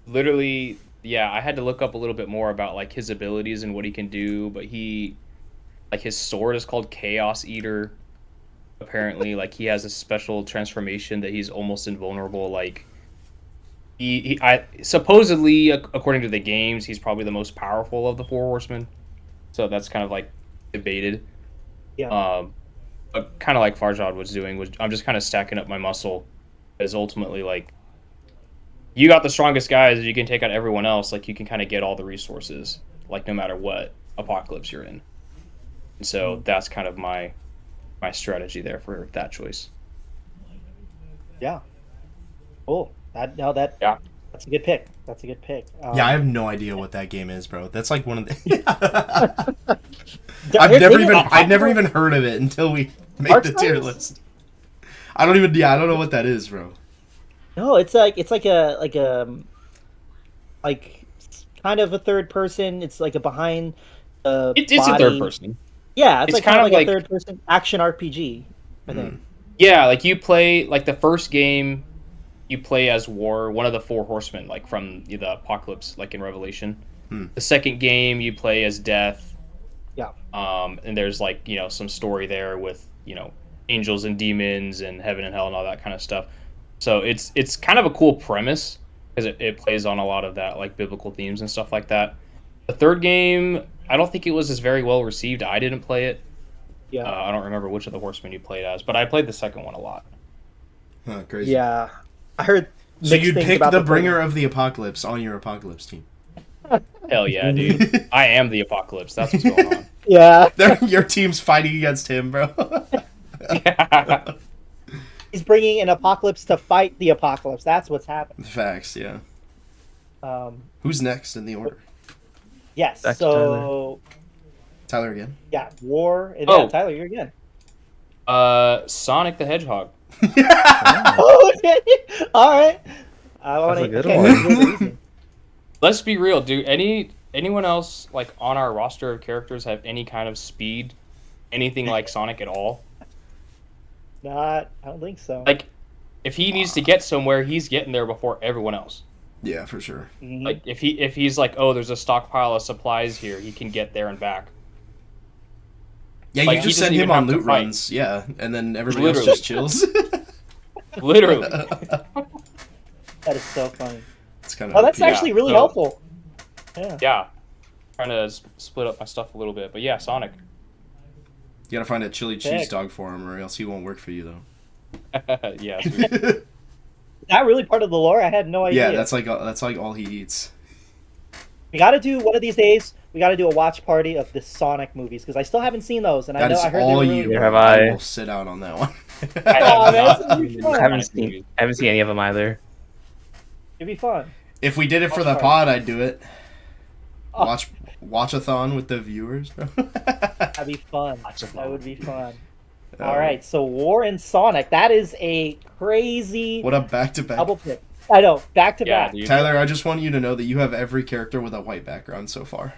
S2: literally, yeah. I had to look up a little bit more about like his abilities and what he can do. But like his sword is called Chaos Eater. Apparently, like he has a special transformation that he's almost invulnerable. Like I supposedly, according to the games, he's probably the most powerful of the four horsemen. So that's kind of like debated.
S1: Yeah.
S2: But kind of like Farjad was doing, was I'm just kind of stacking up my muscle, as ultimately like you got the strongest guys, you can take out everyone else. Like you can kind of get all the resources, like no matter what apocalypse you're in. And so that's kind of my strategy there for that choice.
S1: Yeah. Cool. That's a good pick. That's a good pick.
S4: Yeah, I have no idea what that game is, bro. That's like one of the.
S1: Here's
S4: I've never even heard of it until we made
S1: Arc
S4: the tier
S1: Titles?
S4: list. I don't even. Yeah, I don't know what that is, bro.
S1: No, it's like kind of a third person. It's like a behind the
S2: It's a
S1: body.
S2: third person.
S1: Yeah, it's like kind of like
S2: like
S1: a third person action RPG. I think.
S2: Yeah, like you play like the first game, you play as War, one of the four horsemen, like from the apocalypse, like in Revelation. The second game, you play as Death.
S1: Yeah.
S2: And there's like some story there with angels and demons and heaven and hell and all that kind of stuff. So it's kind of a cool premise because it plays on a lot of that like biblical themes and stuff like that. The third game, I don't think it was as very well received. I didn't play it.
S1: Yeah.
S2: I don't remember which of the horsemen you played as, but I played the second one a lot.
S4: Huh, crazy.
S1: Yeah. I heard.
S4: So
S1: mixed
S4: you'd
S1: things
S4: pick
S1: about
S4: the
S1: third
S4: bringer
S1: one.
S4: of the apocalypse on your apocalypse team.
S2: Hell yeah, dude! I am the apocalypse. That's what's going on.
S1: Yeah.
S4: Your team's fighting against him, bro.
S2: Yeah.
S1: He's bringing an apocalypse to fight the apocalypse. That's what's happening.
S4: Facts, yeah.
S1: Um,
S4: Who's next in the order?
S1: yes.
S3: Back to
S1: So
S4: Tyler again.
S1: yeah, War. And
S2: Oh.
S1: yeah, Tyler, you're again.
S2: Sonic the Hedgehog.
S1: Oh, okay. All right. I want
S3: That's a good
S1: okay,
S3: one.
S1: here's the reason.
S2: Let's be real, dude. Anyone else like on our roster of characters have any kind of speed, anything like Sonic at all?
S1: I don't think so.
S2: Like, if he needs to get somewhere, he's getting there before everyone else.
S4: Yeah, for sure.
S1: Mhm.
S2: Like if he's like, oh, there's a stockpile of supplies here, he can get there and back.
S4: Yeah,
S2: Like,
S4: you
S2: he
S4: just
S2: doesn't
S4: send him
S2: even
S4: on
S2: have to
S4: loot
S2: fight.
S4: runs, yeah, and then everybody else
S2: Literally.
S4: just chills.
S2: Literally.
S1: That is so funny.
S4: It's kind
S1: Oh, that's
S2: Yeah,
S1: actually really
S2: so-
S1: helpful. Yeah.
S2: Yeah. Trying to split up my stuff a little bit, but yeah, Sonic.
S4: You gotta find a chili cheese
S1: Heck.
S4: dog for him, or else he won't work for you,
S2: Yeah. Sweet.
S4: though.
S1: Is that really part of the lore? I had no idea.
S4: Yeah, that's like all he eats.
S1: We got to do one of these days. We got to do a watch party of the Sonic movies because I still haven't seen those, and
S4: That is
S1: I heard they
S4: all
S1: were
S4: you.
S1: really
S3: Neither
S1: good.
S3: have I.
S4: will sit out on that one.
S2: I have
S1: Oh, man,
S2: not
S1: it's gonna be
S2: seen
S1: fun.
S2: the
S3: I haven't
S2: Sonic movies.
S3: seen any of them either.
S1: It'd be fun.
S4: If we did it for
S1: Watch
S4: the
S1: party.
S4: pod, I'd do it.
S1: Oh.
S4: Watch-a-thon with the viewers, bro.
S1: That'd be fun.
S2: Watch-a-thon.
S1: That would be fun.
S4: Oh,
S1: All right, so War and Sonic. That is a crazy
S4: What a back-to-back.
S1: double pick. I know, back to
S2: Yeah,
S1: back.
S2: dude.
S4: Tyler, I just want you to know that you have every character with a white background so far.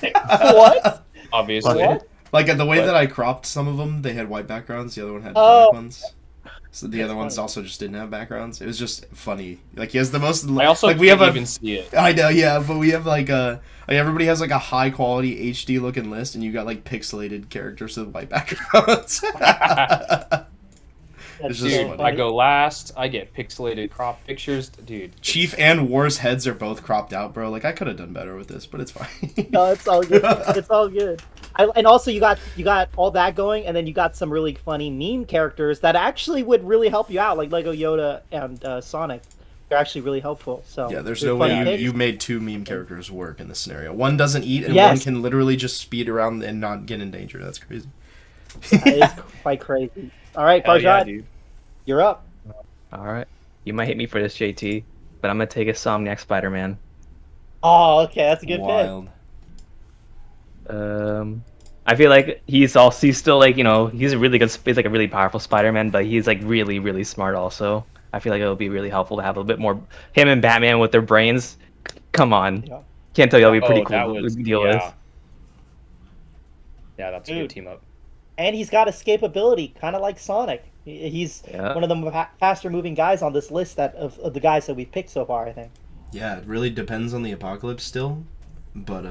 S1: What?
S2: Obviously.
S1: What?
S4: Like the way
S2: What?
S4: that I cropped some of them, they had white backgrounds. The other one had
S1: Oh.
S4: black ones. So the
S1: That's
S4: other ones
S1: funny.
S4: also just didn't have backgrounds. It was just funny. Like he has the most.
S2: I also
S4: like we
S2: can't
S4: have a.
S2: even see it.
S4: I know, yeah, but we have like everybody has like a high quality HD looking list, and you got like pixelated characters with white backgrounds.
S1: That's
S4: It's just
S1: so
S2: Dude,
S4: funny.
S2: I
S1: funny.
S2: go last. I get pixelated crop pictures. Dude.
S4: Chief and War's heads are both cropped out, bro. Like I could have done better with this, but it's fine.
S1: No, it's all good. It's all good. And also, you got all that going, and then you got some really funny meme characters that actually would really help you out, like Lego Yoda and Sonic. They're actually really helpful. So
S4: Yeah, there's
S1: they're
S4: no
S1: funny
S4: way
S1: picks.
S4: you made two meme characters work in this scenario. One doesn't eat, and one
S1: Yes.
S4: can literally just speed around and not get in danger. That's crazy.
S1: That is quite crazy. All right,
S2: Hell yeah,
S1: Farjad,
S2: dude.
S1: you're up.
S3: All right. You might hate me for this, JT, but I'm gonna take a Somniac Spider-Man.
S1: Oh, okay, that's a good pick.
S4: Wild.
S3: I feel like he's still like he's a really good, he's like a really powerful Spider-Man, but he's like really smart also. I feel like it would be really helpful to have a bit more him and Batman with their brains. Come on,
S1: Yeah.
S3: can't tell you that'll be pretty
S2: Oh,
S3: cool
S2: that
S3: to
S2: was
S3: deal
S2: yeah.
S3: with.
S2: Yeah, that's a
S1: Dude.
S2: good team up.
S1: And he's got escapability, kind of like Sonic. He's
S3: Yeah.
S1: one of the faster moving guys on this list of the guys that we've picked so far, I think.
S4: Yeah, it really depends on the apocalypse still, but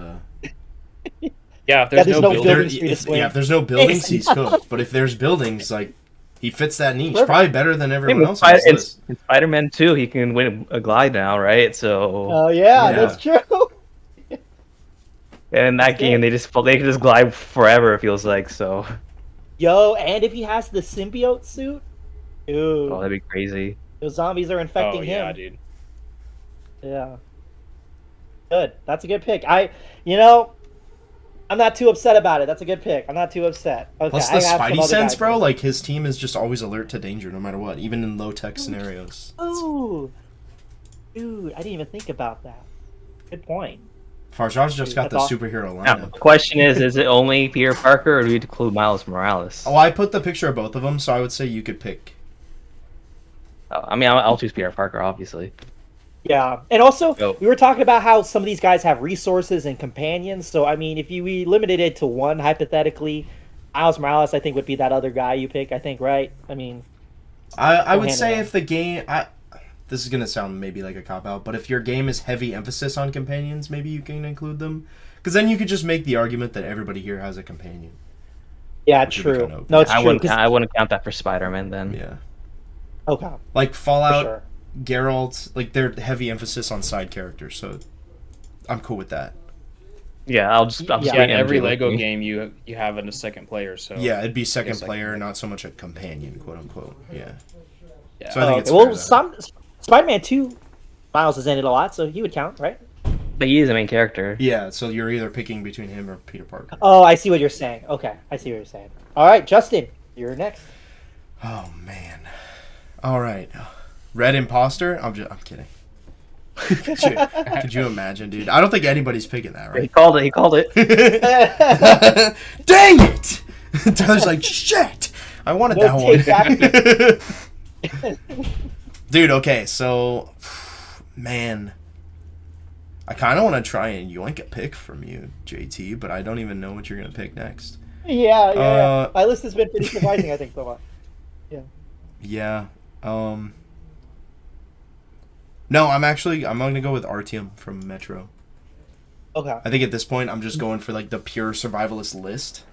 S2: Yeah, if there's
S1: there's
S2: no
S1: no
S2: buildings,
S1: buildings for you to swing.
S4: if there's no buildings, he's cooked. But if there's buildings, like he fits that niche,
S1: Perfect.
S4: probably better than everyone
S3: In,
S4: else on this list.
S3: in Spider-Man 2, he can win a glide now, right? So
S1: Oh yeah,
S4: Yeah.
S1: that's true.
S3: and in that
S1: That's
S3: game,
S1: good.
S3: they can just glide forever. It feels like so.
S1: Yo, and if he has the symbiote suit, dude,
S3: Oh, that'd be crazy.
S1: those zombies are infecting
S2: oh
S1: him.
S2: yeah, dude.
S1: Yeah. Good. That's a good pick. I'm not too upset about it. That's a good pick. I'm not too upset. Okay.
S4: Plus
S1: I
S4: the
S1: have some
S4: Spidey
S1: other
S4: sense,
S1: guys.
S4: bro. Like his team is just always alert to danger, no matter what, even in low tech scenarios.
S1: Ooh. Dude, I didn't even think about that. Good point.
S4: Farjad's just got the
S1: That's
S4: superhero
S3: Now,
S4: lineup.
S3: the question is it only Peter Parker, or do we include Miles Morales?
S4: Oh, I put the picture of both of them, so I would say you could pick.
S3: I mean, I'll choose Peter Parker, obviously.
S1: Yeah. And also,
S3: Go.
S1: we were talking about how some of these guys have resources and companions. So, I mean, if we limited it to one, hypothetically, Miles Morales, I think, would be that other guy you pick, I think, right? I mean,
S4: I would
S1: hand
S4: say
S1: in
S4: if the game, this is gonna sound maybe like a cop out, but if your game is heavy emphasis on companions, maybe you can include them, because then you could just make the argument that everybody here has a companion.
S1: yeah,
S4: Which would be
S1: true.
S4: kinda
S1: No, it's
S3: I
S1: true.
S3: wouldn't.
S1: 'Cause-
S3: I wouldn't count that for Spider-Man then.
S4: Yeah,
S1: okay,
S4: like
S1: for
S4: Fallout,
S1: sure.
S4: Geralt, like they're heavy emphasis on side characters, so I'm cool with that.
S3: Yeah, I'll just
S1: Yeah,
S2: Yeah,
S3: bring
S2: in every
S3: MJ with
S2: Lego
S3: me.
S2: game you have a second player. So
S4: Yeah, it'd be second
S2: second
S4: player,
S2: player.
S4: not so much a companion, quote unquote. Yeah.
S2: yeah.
S4: So I think it's
S1: well,
S4: fair
S1: Spider-Man 2, Miles is in it a lot, so he would count, right?
S3: But he is the main character.
S4: Yeah, so you're either picking between him or Peter Parker.
S1: Oh, I see what you're saying. Okay, I see what you're saying. All right, Justin, you're next.
S4: Oh man. All right. Red Imposter? I'm kidding. could you imagine, dude? I don't think anybody's picking that,
S3: He
S4: right?
S3: called it. He called it.
S4: Dang it! Tyler's like, shit! I wanted
S1: We'll
S4: that
S1: take
S4: one. Dude, okay, so man. I kinda wanna try and yoink a pick from you, JT, but I don't even know what you're gonna pick next.
S1: Yeah. My list has been pretty surprising, I think, so far.
S4: Yeah. No, I'm gonna go with Artyom from Metro.
S1: Okay.
S4: I think at this point I'm just going for like the pure survivalist list.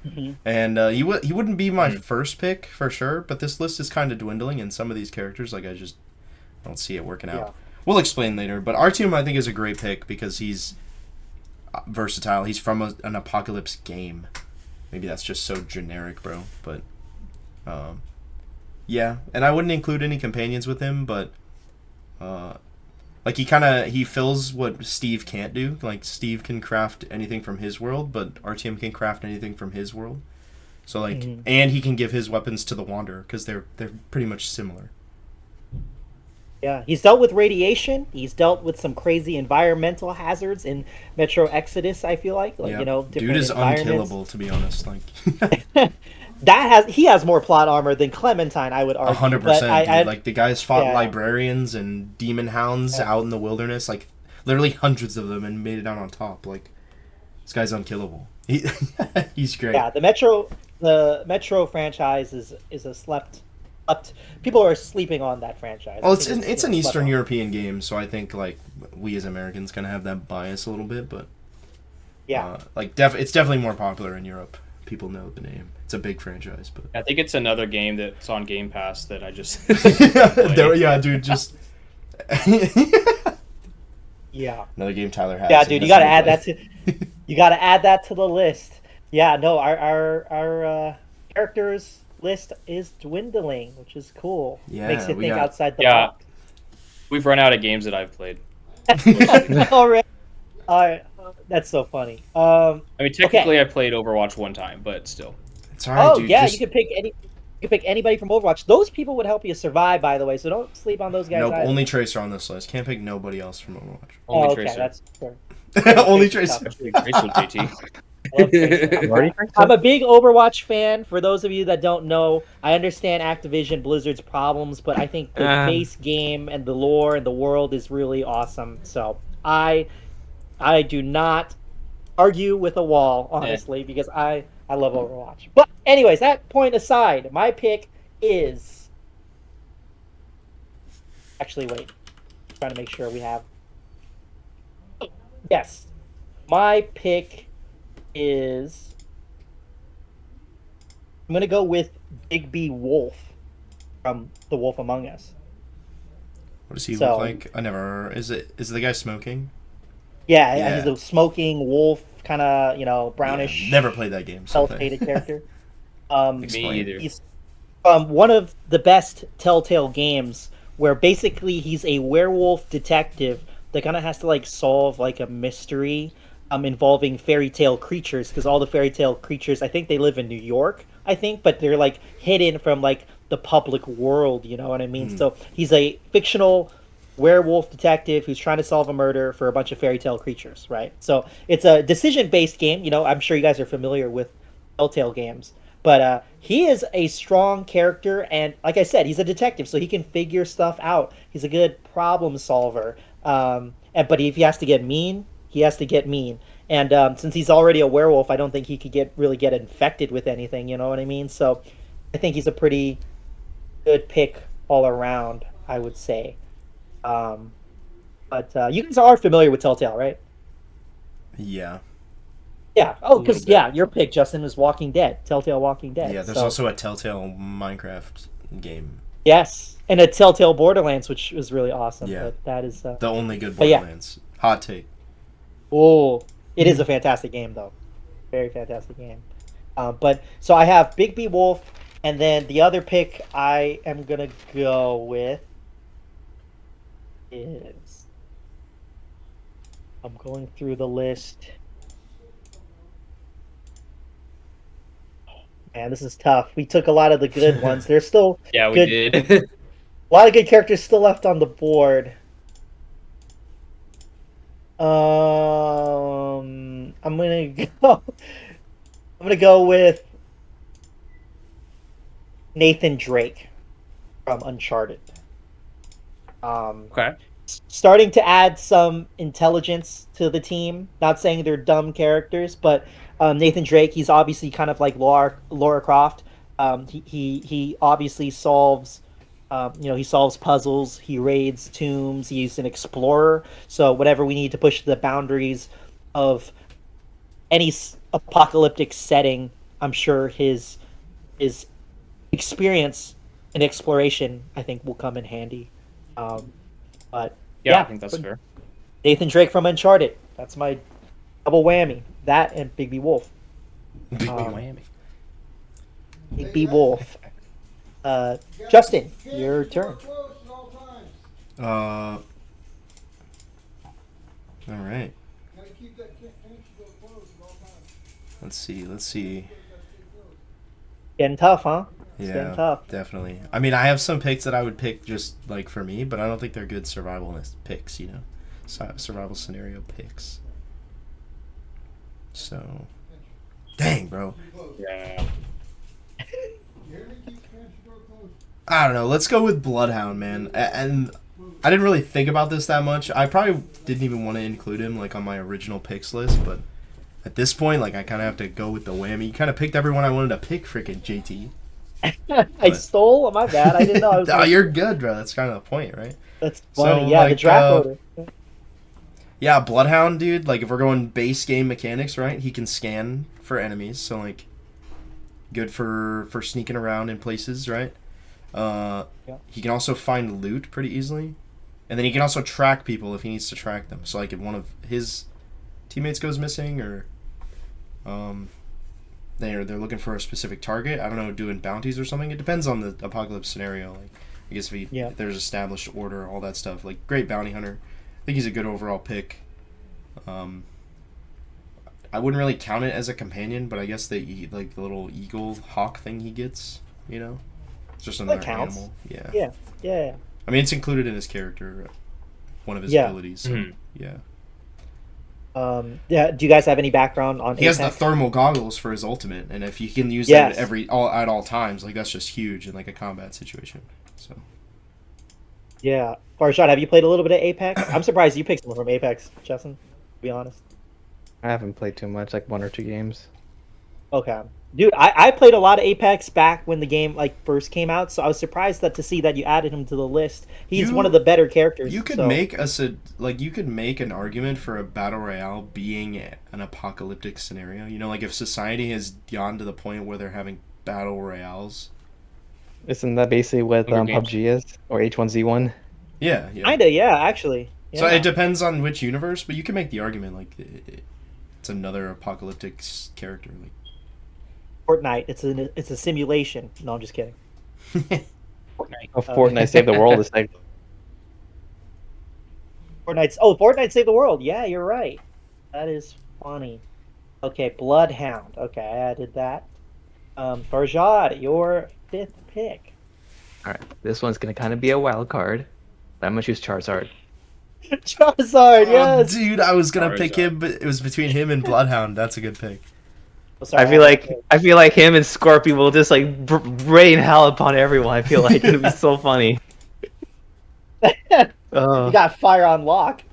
S1: Mhm.
S4: And he wouldn't be my first pick for sure, but this list is kind of dwindling, and some of these characters, like I just don't see it working out.
S1: Yeah.
S4: We'll explain later, but Artyom I think is a great pick because he's versatile. He's from an apocalypse game. Maybe that's just so generic, bro. But yeah, and I wouldn't include any companions with him, but like he fills what Steve can't do. Like Steve can craft anything from his world, but Artyom can craft anything from his world. So like,
S1: Mhm.
S4: and he can give his weapons to the Wanderer because they're pretty much similar.
S1: Yeah, he's dealt with radiation. He's dealt with some crazy environmental hazards in Metro Exodus. I feel like
S4: Yeah.
S1: different
S4: Dude is
S1: environments.
S4: unkillable, to be honest. Like
S1: He has more plot armor than Clementine, I would argue.
S4: 100%.
S1: But I,
S4: Like the guys fought
S1: Yeah.
S4: librarians and demon hounds
S1: Yeah.
S4: out in the wilderness, like literally hundreds of them, and made it out on top. Like this guy's unkillable. He's great.
S1: yeah, the Metro franchise is a slept. People are sleeping on that franchise.
S4: Well,
S1: I
S4: it's
S1: think
S4: an
S1: slept
S4: Eastern
S1: on.
S4: European game, so I think like we as Americans kind of have that bias a little bit, but
S1: Yeah,
S4: like it's definitely more popular in Europe. People know the name. It's a big franchise, but
S2: I think it's another game that's on Game Pass that I just.
S4: yeah, dude, just
S1: yeah.
S4: another game Tyler has.
S1: Yeah,
S4: and
S1: dude, you
S4: has
S1: gotta
S4: never
S1: add that
S4: played.
S1: to you gotta add that to the list. Yeah, no, our characters list is dwindling, which is cool.
S4: Yeah,
S1: Makes you
S4: we
S1: think
S4: got-
S1: outside the
S2: Yeah.
S1: box.
S2: We've run out of games that I've played.
S1: Already. All right, that's so funny.
S2: I mean, technically, I played Overwatch one time, but still.
S4: It's all right,
S1: Oh
S4: dude.
S1: yeah,
S4: just,
S1: you could pick anybody from Overwatch. Those people would help you survive, by the way. So don't sleep on those guys.
S4: nope,
S1: either.
S4: only Tracer on this list. Can't pick nobody else from Overwatch.
S2: Only
S1: Oh, okay,
S2: Tracer.
S1: that's fair.
S4: Only
S1: Tracer.
S4: Tracer.
S2: Tracer, JT.
S1: love Tracer.
S3: I'm already
S1: I'm a big Overwatch fan. For those of you that don't know, I understand Activision Blizzard's problems, but I think the base game and the lore and the world is really awesome. So I do not argue with a wall, honestly, because I love Overwatch. But anyways, that point aside, my pick is actually wait, trying to make sure we have. Yes, my pick is I'm gonna go with Big B Wolf from The Wolf Among Us.
S4: What does he
S1: So-
S4: look like? I never. Is it the guy smoking?
S1: Yeah,
S4: Yeah.
S1: he's a smoking wolf, kind of brownish,
S4: Yeah, never played that game. So
S1: cell-shaded character.
S2: Me
S4: Explain.
S2: either.
S1: He's one of the best Telltale games where basically he's a werewolf detective that kind of has to like solve like a mystery involving fairy tale creatures because all the fairy tale creatures I think they live in New York, I think, but they're like hidden from like the public world, you know what I mean? So he's a fictional werewolf detective who's trying to solve a murder for a bunch of fairy tale creatures, right? So it's a decision based game. You know, I'm sure you guys are familiar with Telltale games. But he is a strong character, and like I said, he's a detective, so he can figure stuff out. He's a good problem solver. But if he has to get mean, he has to get mean. And since he's already a werewolf, I don't think he could really get infected with anything. You know what I mean? So I think he's a pretty good pick all around, I would say. But you guys are familiar with Telltale, right?
S4: Yeah.
S1: Yeah. Oh,
S2: A
S1: because
S2: little bit.
S1: yeah, your pick, Justin, was Walking Dead. Telltale Walking Dead.
S4: Yeah. There's
S1: So-
S4: also a Telltale Minecraft game.
S1: Yes, and a Telltale Borderlands, which was really awesome.
S4: Yeah.
S1: But that is
S4: The only good
S1: But yeah.
S4: Borderlands. Hot take.
S1: it is a fantastic game though, very fantastic game. But so I have Big B Wolf, and then the other pick I am gonna go with is I'm going through the list. Man, this is tough. We took a lot of the good ones. There's still
S2: Yeah, we
S1: Good.
S2: did.
S1: a lot of good characters still left on the board. I'm gonna go. I'm gonna go with Nathan Drake from Uncharted.
S2: Okay.
S1: Starting to add some intelligence to the team. Not saying they're dumb characters, but Nathan Drake, he's obviously kind of like Laura Croft. He obviously solves, he solves puzzles. He raids tombs. He's an explorer. So whatever we need to push the boundaries of any apocalyptic setting, I'm sure his experience in exploration, I think, will come in handy. But
S2: Yeah,
S1: yeah,
S2: I think that's fair.
S1: Nathan Drake from Uncharted. That's my double whammy. That and Big B Wolf.
S4: Big
S2: Miami.
S1: Big B Wolf. Justin, your turn.
S4: All right. Let's see.
S1: Getting tough, huh? It's getting
S4: Yeah,
S1: tough.
S4: definitely. I mean, I have some picks that I would pick just like for me, but I don't think they're good survivalist picks. Survival scenario picks. So, dang, bro.
S2: Yeah.
S4: I don't know. Let's go with Bloodhound, man. And I didn't really think about this that much. I probably didn't even want to include him like on my original picks list, but at this point, like I kind of have to go with the whammy. You kind of picked everyone I wanted to pick, freaking JT.
S1: I stole. My bad. I didn't know. I was
S4: Oh,
S1: gonna-
S4: you're good, bro. That's kind of the point, right?
S1: That's funny.
S4: So,
S1: Yeah, the
S4: like,
S1: draft order.
S4: Yeah, Bloodhound, dude. Like if we're going base game mechanics, right? He can scan for enemies, so like good for sneaking around in places, right? He can also find loot pretty easily, and then he can also track people if he needs to track them. So like if one of his teammates goes missing, or they're looking for a specific target, I don't know, doing bounties or something. It depends on the apocalypse scenario. Like I guess if there's established order, all that stuff. Like great bounty hunter. I think he's a good overall pick. I wouldn't really count it as a companion, but I guess the little eagle hawk thing he gets, it's just another
S1: counts.
S4: animal. Yeah.
S1: Yeah.
S4: I mean, it's included in his character, one of his
S1: Yeah.
S4: abilities. So,
S2: Mhm.
S4: yeah.
S1: Yeah. Do you guys have any background on
S4: He has the
S1: Apex?
S4: thermal goggles for his ultimate, and if you can use
S1: Yes.
S4: that at all times, like that's just huge in like a combat situation. So
S1: Yeah. Farshad, have you played a little bit of Apex? I'm surprised you picked someone from Apex, Justin. To be honest.
S3: I haven't played too much, like 1 or 2 games.
S1: Okay. Dude, I played a lot of Apex back when the game like first came out, so I was surprised that to see that you added him to the list. He's one of the better characters.
S4: you could
S1: so.
S4: make you could make an argument for a battle royale being an apocalyptic scenario. You know, like if society has gone to the point where they're having battle royales.
S3: Isn't that basically what
S2: Hunger Games.
S3: PUBG is or H1Z1?
S4: Yeah, yeah.
S1: Kinda, yeah, actually.
S4: So
S1: Yeah.
S4: it depends on which universe, but you can make the argument like it's another apocalyptic character. Like
S1: Fortnite. It's a simulation. No, I'm just kidding.
S3: Oh, Fortnite Save the World is like
S1: Fortnite saved the world. Yeah, you're right. That is funny. Okay, Bloodhound. Okay, I added that. Farjad, your 5th pick.
S3: all right. This one's gonna kind of be a wild card, but I'm gonna choose Charizard.
S1: Charizard, yes.
S4: Dude, I was gonna pick
S2: Charizard.
S4: him, but it was between him and Bloodhound. That's a good pick.
S1: Oh, sorry,
S3: I feel like him and Scorpion will just like rain hell upon everyone. I feel like it'll be so funny.
S1: You got fire on lock.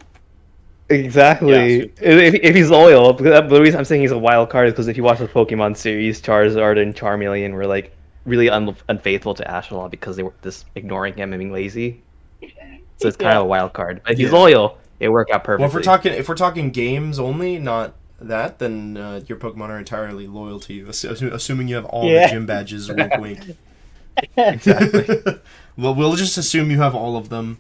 S3: Exactly. If he's loyal, but the reason I'm saying he's a wild card is because if you watch the Pokemon series, Charizard and Charmeleon were like really unfaithful to Ash a lot because they were just ignoring him and being lazy. So it's kind of a wild card. But if he's
S4: Yeah.
S3: loyal, it worked out perfectly.
S4: Well, if we're talking games only, not that, then your Pokemon are entirely loyal to you, assuming you have all the gym badges. Wink, wink.
S3: Exactly.
S4: Well, we'll just assume you have all of them.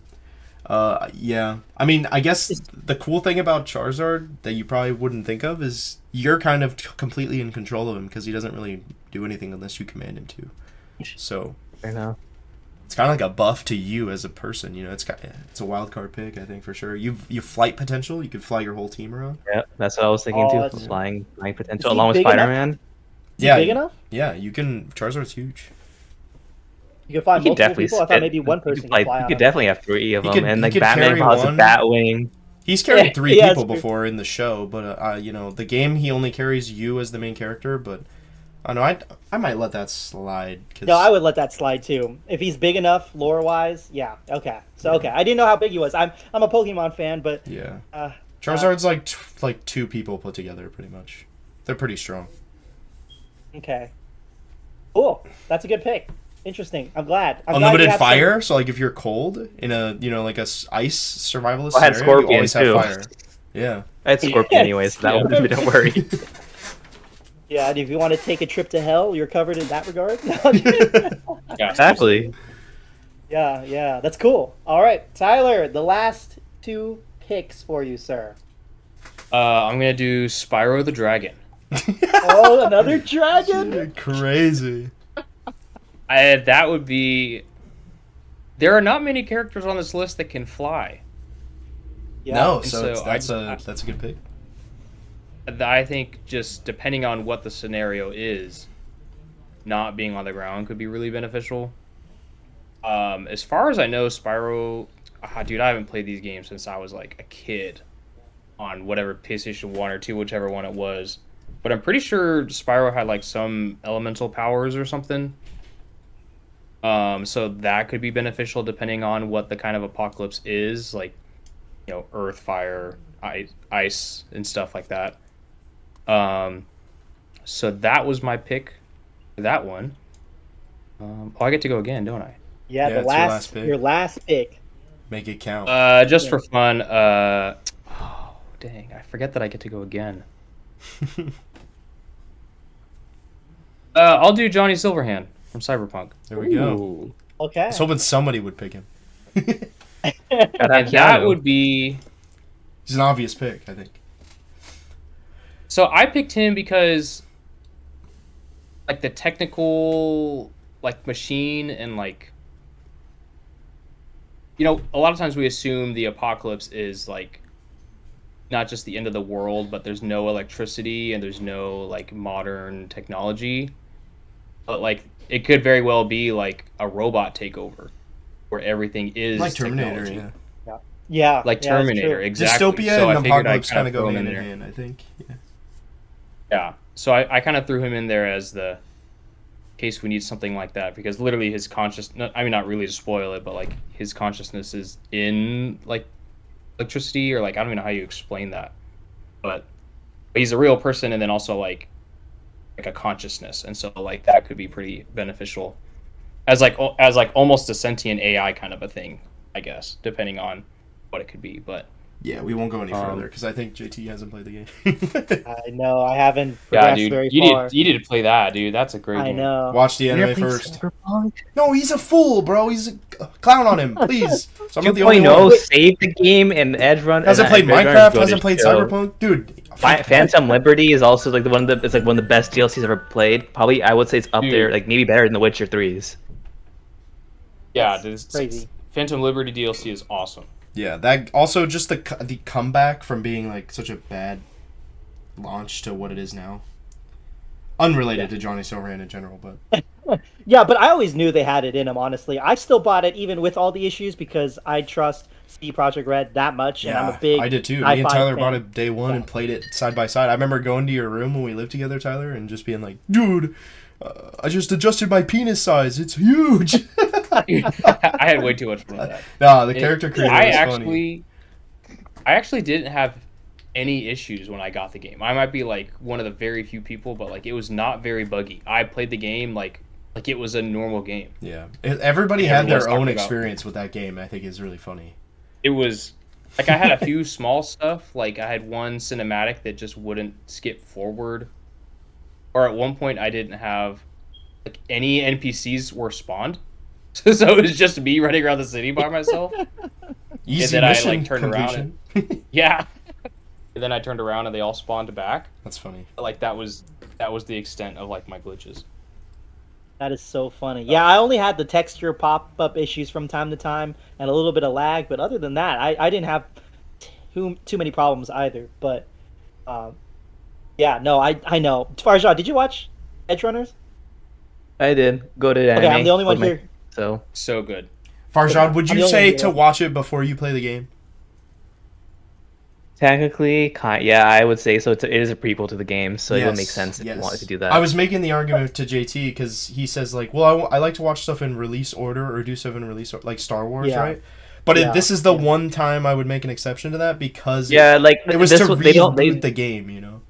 S4: Yeah. I mean, I guess the cool thing about Charizard that you probably wouldn't think of is you're kind of completely in control of him because he doesn't really do anything unless you command him to. So
S3: I know.
S4: it's kind of like a buff to you as a person. You know, it's a wild card pick, I think, for sure. You've flight potential. You could fly your whole team around.
S3: Yeah, that's what I was thinking
S1: Oh,
S3: too.
S1: that's-
S3: Flying potential
S1: Is he
S3: along with
S1: big enough?
S3: Spider-Man.
S1: Is he
S4: Yeah,
S1: big enough?
S4: Yeah, you can. Charizard's huge.
S1: You can fly
S3: You could
S1: multiple
S3: definitely.
S1: people. I thought maybe one person could fly
S3: You
S1: on
S3: could
S1: him.
S3: definitely have 3 of
S4: He
S3: them,
S4: could-
S3: and
S4: he
S3: like
S4: could
S3: Batman
S4: carry
S3: has a
S4: one.
S3: Batwing.
S4: He's carried
S1: Yeah,
S4: 3
S1: yeah,
S4: people
S1: it's true.
S4: before in the show, but you know, the game he only carries you as the main character. But I know I might let that slide. Cause,
S1: No, I would let that slide too. If he's big enough, lore wise, yeah. Okay. So okay, I didn't know how big he was. I'm a Pokemon fan, but
S4: Yeah,
S1: uh,
S4: Charizard's like 2 people put together, pretty much. They're pretty strong.
S1: okay. Cool. That's a good pick. Interesting. I'm glad. I'm glad you
S4: Unlimited
S1: have some-
S4: fire, so like if you're cold in a like a ice survivalist
S3: I had
S4: scenario, you
S3: Scorpion,
S4: always
S3: too.
S4: have fire. Yeah.
S3: I had Scorpion anyways, so that
S2: Yeah.
S3: wouldn't have been a worry.
S1: Yeah, and if you want to take a trip to hell, you're covered in that regard.
S2: Yeah,
S3: Exactly.
S1: Yeah, that's cool. All right, Tyler, the last 2 picks for you, sir.
S2: I'm gonna do Spyro the Dragon.
S1: Oh, another dragon.
S4: Crazy.
S2: That would be. There are not many characters on this list that can fly.
S1: Yeah.
S4: No,
S2: so
S4: that's a good pick.
S2: I think just depending on what the scenario is, not being on the ground could be really beneficial. As far as I know, Spyro, dude, I haven't played these games since I was like a kid on whatever PlayStation 1 or 2, whichever one it was. But I'm pretty sure Spyro had like some elemental powers or something. So that could be beneficial depending on what the kind of apocalypse is, like, you know, earth, fire, ice, and stuff like that. So that was my pick for that one. I get to go again, don't I?
S1: Yeah,
S4: Yeah,
S1: the
S4: it's
S1: last,
S4: your
S1: your last pick.
S4: Make it count.
S2: Just
S1: Yeah.
S2: for fun. Oh, dang, I forget that I get to go again. I'll do Johnny Silverhand from Cyberpunk.
S4: There we go.
S3: Ooh.
S1: Okay.
S4: I was hoping somebody would pick him.
S3: Gotta have
S2: And that
S3: Keanu.
S2: would be.
S4: He's an obvious pick, I think.
S2: So I picked him because, like, the technical, like, machine and, like, you know, a lot of times we assume the apocalypse is, like, not just the end of the world, but there's no electricity and there's no, like, modern technology. But, like, it could very well be, like, a robot takeover where everything is
S4: Like Terminator,
S2: technology.
S4: yeah.
S1: Yeah,
S2: like
S1: yeah, that's
S2: Terminator,
S1: true.
S2: exactly.
S4: Dystopia
S2: So I
S4: and
S2: figured I'd
S4: apocalypse
S2: kind
S4: kind
S2: of
S4: of go
S2: throw him
S4: hand
S2: in
S4: in
S2: there.
S4: hand, I think. Yeah.
S2: Yeah. So I kind of threw him in there as the case we need something like that because literally his conscious I mean not really to spoil it, but like his consciousness is in like electricity or like I don't even know how you explain that. But he's a real person and then also like a consciousness. And so like that could be pretty beneficial as like almost a sentient AI kind of a thing, I guess, depending on what it could be. But
S4: Yeah, we won't go any further
S2: um
S4: because I think JT hasn't played the game.
S1: I know I haven't
S2: yeah,
S1: progressed
S2: dude,
S1: very far.
S2: you need to play that, dude. That's a great
S1: I
S2: game.
S1: know.
S4: Watch the
S3: You never
S4: anime
S3: played
S4: first.
S3: Cyberpunk?
S4: No, he's a fool, bro. He's a clown on him, please. So I'm not the only
S3: 2.0
S4: one.
S1: Wait.
S3: saved the game and Edge Run.
S4: Hasn't
S3: and
S4: played
S3: Edge Runner
S4: Minecraft.
S3: go to
S4: Hasn't played
S3: show.
S4: Cyberpunk, dude.
S3: Phantom Liberty is also like one of the it's like one of the best DLCs I've ever played. Probably I would say it's up
S2: Dude.
S3: there, like maybe better than The Witcher 3's.
S2: Yeah,
S1: That's
S2: this
S1: crazy.
S2: Phantom Liberty DLC is awesome.
S4: Yeah, that also just the comeback from being like such a bad launch to what it is now. Unrelated to Johnny Silverhand in general, but
S1: Yeah, but I always knew they had it in them. Honestly, I still bought it even with all the issues because I trust CD Projekt Red that much, and I'm a big.
S4: I did too. Me
S1: sci-fi
S4: and Tyler
S1: fan.
S4: bought it day one and
S1: Yeah.
S4: played it side by side. I remember going to your room when we lived together, Tyler, and just being like, "Dude, I just adjusted my penis size. It's huge."
S2: I had way too much fun with that.
S4: Nah, the character creator
S2: I
S4: was
S2: actually,
S4: funny.
S2: I actually didn't have any issues when I got the game. I might be like one of the very few people, but like it was not very buggy. I played the game like it was a normal game.
S4: Yeah, everybody
S2: And
S4: had
S2: everyone's
S4: their own
S2: talking about-
S4: experience with that game. I think is really funny.
S2: It was like I had a few small stuff. Like I had one cinematic that just wouldn't skip forward, or at one point I didn't have like any NPCs were spawned. So it was just me running around the city by myself.
S4: Easy
S2: then I,
S4: mission
S2: like, turned around
S4: completion.
S2: Yeah. And then I turned around and they all spawned back.
S4: That's funny.
S2: Like that was the extent of like my glitches.
S1: That is so funny. Yeah, I only had the texture pop-up issues from time to time and a little bit of lag, but other than that, I didn't have too many problems either. But yeah, no, I know. Farjad, did you watch Edge Runners?
S3: I did go to anime.
S1: Okay, I'm the only one
S3: with my-
S1: here.
S3: So
S2: So good.
S4: Farjad, would
S1: I'm
S4: you
S1: the only
S4: say
S1: one
S4: to
S1: here.
S4: watch it before you play the game?
S3: technically, yeah, I would say so. It is a prequel to the game, so it would make sense if you wanted to do that.
S4: I was making the argument to JT because he says like, well, I like to watch stuff in release order or do stuff in release order, like Star Wars,
S1: Yeah.
S4: right? But
S1: Yeah.
S4: this is the one time I would make an exception to that because
S3: yeah, like
S4: it was
S3: this
S4: to
S3: one- they don't
S4: reboot the game, you know.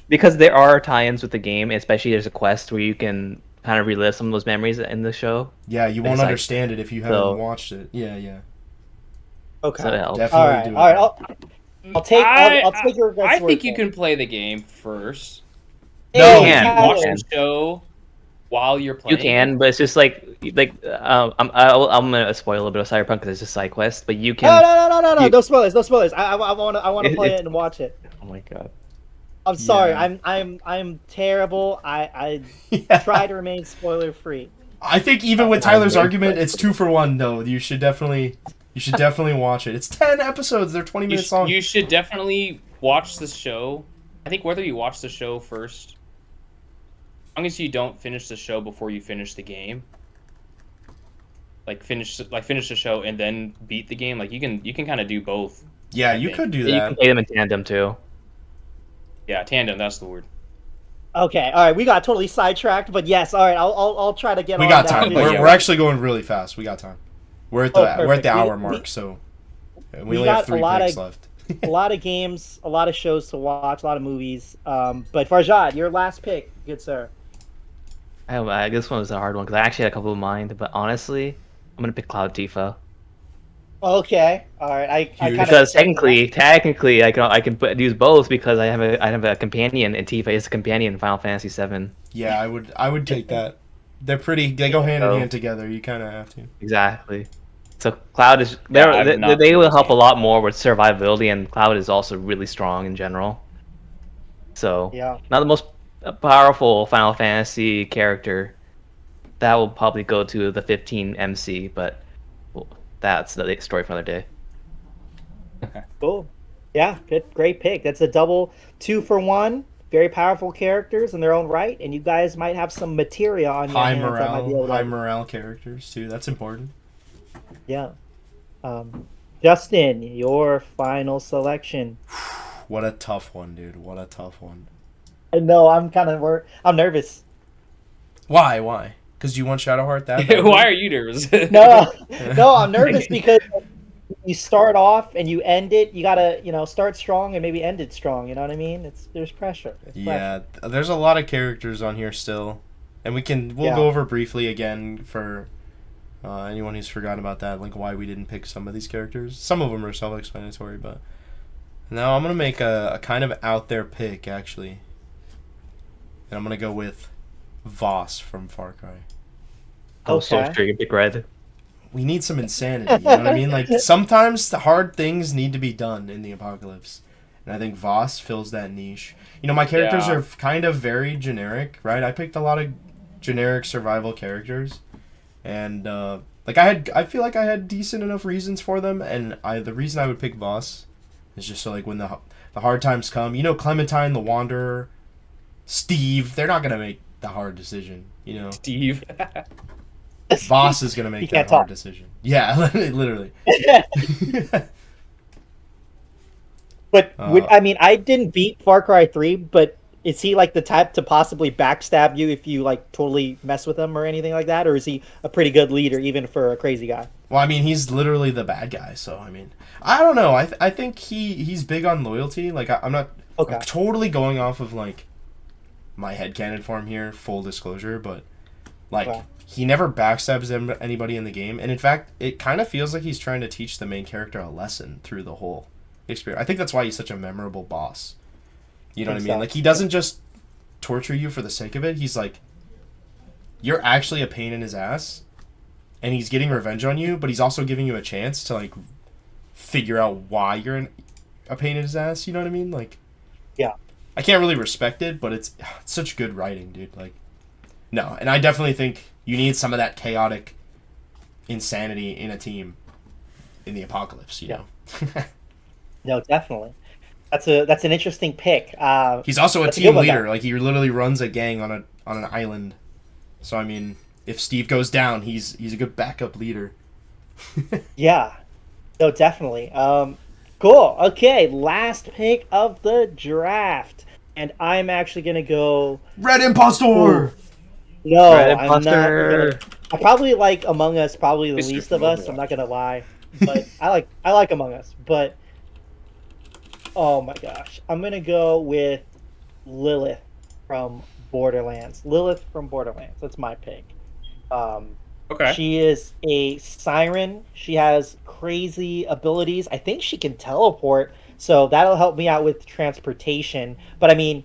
S3: because there are tie-ins with the game, especially there's a quest where you can kind of relive some of those memories in the show.
S4: Yeah, you won't
S3: Exactly.
S4: understand it if you haven't
S3: So-
S4: watched it. Yeah, yeah.
S1: Okay.
S3: So it helps.
S4: Definitely
S1: All right,
S4: do it.
S1: all right. I'll take. I'll take your guys'
S2: I
S1: word
S2: think
S1: for
S2: you
S1: it.
S2: can play the game first.
S4: No.
S1: Hey,
S3: You can.
S1: Tyler.
S2: Watch the show while you're
S3: You
S2: playing.
S3: can, but it's just like I'm gonna spoil a little bit of Cyberpunk because it's just side quest, but you
S1: No,
S3: can.
S1: no.
S3: you-
S1: No spoilers. No spoilers. I want to play
S3: It's-
S1: it and watch it.
S3: Oh my god.
S1: I'm sorry.
S4: Yeah.
S1: I'm terrible. I
S4: Yeah.
S1: try to remain spoiler free.
S4: I think even with
S3: I'm
S4: Tyler's
S3: very
S4: argument,
S3: flexible.
S4: it's 2-for-1 though. You should definitely watch it. It's 10 episodes. They're 20 minutes long.
S2: You should definitely watch the show. I think whether you watch the show first, as long as you don't finish the show before you finish the game, like finish the show and then beat the game. Like you can kind of do both.
S4: Yeah,
S2: I
S4: you
S2: think.
S4: could do
S3: You can
S4: that.
S3: play them in tandem too.
S2: Yeah, tandem. That's the word.
S1: Okay. All right. We got totally sidetracked, but yes. All right. I'll try to get.
S4: We
S1: on
S4: got
S1: that
S4: time.
S1: video.
S2: Yeah.
S4: We're actually going really fast. We got time. We're at the
S1: perfect.
S4: hour
S1: We-
S4: mark, so we
S1: we
S4: only
S1: got
S4: have
S1: a
S4: 3
S1: lot
S4: picks
S1: of-
S4: left.
S1: a lot of games, a lot of shows to watch, a lot of movies. But Farjad, your last pick, good sir.
S3: This one was a hard one because I actually had a couple in mind, but honestly, I'm gonna pick Cloud Tifa
S1: Okay. All right. I kind of
S3: because technically, I can use both because I have a companion, and Tifa is a companion in Final Fantasy VII.
S4: Yeah, I would take that. They're pretty. They go hand in
S3: So-
S4: hand together. You kind of have to.
S3: Exactly. So Cloud is
S2: Yeah, I've not
S3: they will
S2: played
S3: help a
S2: this
S3: lot more with survivability, and Cloud is also really strong in general. So
S1: Yeah.
S3: not the most powerful Final Fantasy character. That will probably go to the 15 MC, but well, that's the story for another day.
S1: Cool. Yeah. Good. Great pick. That's a double 2-for-1. Very powerful characters in their own right, and you guys might have some materia on your
S4: High
S1: hands that might be able
S4: morale,
S1: to.
S4: high morale characters too. That's important.
S1: Yeah. Justin, your final selection.
S4: What a tough one, dude. What a tough one.
S1: I know I'm nervous.
S4: Why? Why? Because you want Shadowheart that
S2: Why are
S4: badly?
S2: you nervous?
S1: No, no, I'm nervous because you start off and you end it. You gotta, start strong and maybe end it strong. You know what I mean? There's pressure. There's
S4: Yeah,
S1: pressure.
S4: there's a lot of characters on here still, and we'll
S1: Yeah.
S4: go over briefly again for anyone who's forgotten about that, like why we didn't pick some of these characters. Some of them are self-explanatory, but now I'm gonna make a kind of out there pick actually, and I'm gonna go with Voss from Far Cry.
S3: I was so
S1: Okay.
S3: sure you pick red.
S4: We need some insanity. You know what I mean? Like sometimes the hard things need to be done in the apocalypse, and I think Voss fills that niche. You know, my characters
S2: Yeah.
S4: are kind of very generic, right? I picked a lot of generic survival characters, and I feel like I had decent enough reasons for them, and the reason I would pick Voss is just so like when the hard times come, you know, Clementine, the Wanderer, Steve, they're not gonna make the hard decision. You know,
S2: Steve.
S4: Voss is gonna make
S1: He
S4: that
S1: can't
S4: hard
S1: talk.
S4: decision. Yeah, literally.
S1: But
S4: Uh,
S1: I mean, I didn't beat Far Cry 3, but is he like the type to possibly backstab you if you like totally mess with him or anything like that, or is he a pretty good leader even for a crazy guy?
S4: Well, I mean, he's literally the bad guy, so I mean, I don't know. I think he's big on loyalty. Like I'm not
S1: Okay.
S4: I'm totally going off of like my headcanon for him here, full disclosure, but like
S1: Okay.
S4: he never backstabs anybody in the game, and in fact, it kind of feels like he's trying to teach the main character a lesson through the whole experience. I think that's why he's such a memorable boss. You know what I
S1: Think
S4: mean?
S1: so.
S4: Like he doesn't just torture you for the sake of it. He's like, you're actually a pain in his ass, and he's getting revenge on you, but he's also giving you a chance to like figure out why you're a pain in his ass. You know what I mean? Like,
S1: Yeah.
S4: I can't really respect it, but it's such good writing, dude. Like, no, and I definitely think you need some of that chaotic insanity in a team in the apocalypse. You
S1: Yeah.
S4: know.
S1: No, definitely. That's an interesting pick.
S4: He's also a
S1: That's a
S4: team
S1: good one,
S4: leader.
S1: though.
S4: Like he literally runs a gang on an island. So I mean, if Steve goes down, he's a good backup leader.
S1: Yeah. No, definitely. Cool. Okay, last pick of the draft, and I'm actually gonna go.
S4: Red Impostor.
S1: No,
S3: Red
S1: I'm not.
S3: Imposter.
S1: I probably like Among Us probably the
S2: Mr.
S1: least of us.
S2: Overwatch.
S1: I'm not gonna lie, but I like Among Us. But oh my gosh, I'm gonna go with Lilith from Borderlands. Lilith from Borderlands. That's my pick.
S2: Okay.
S1: She is a siren. She has crazy abilities. I think she can teleport, so that'll help me out with transportation. But I mean,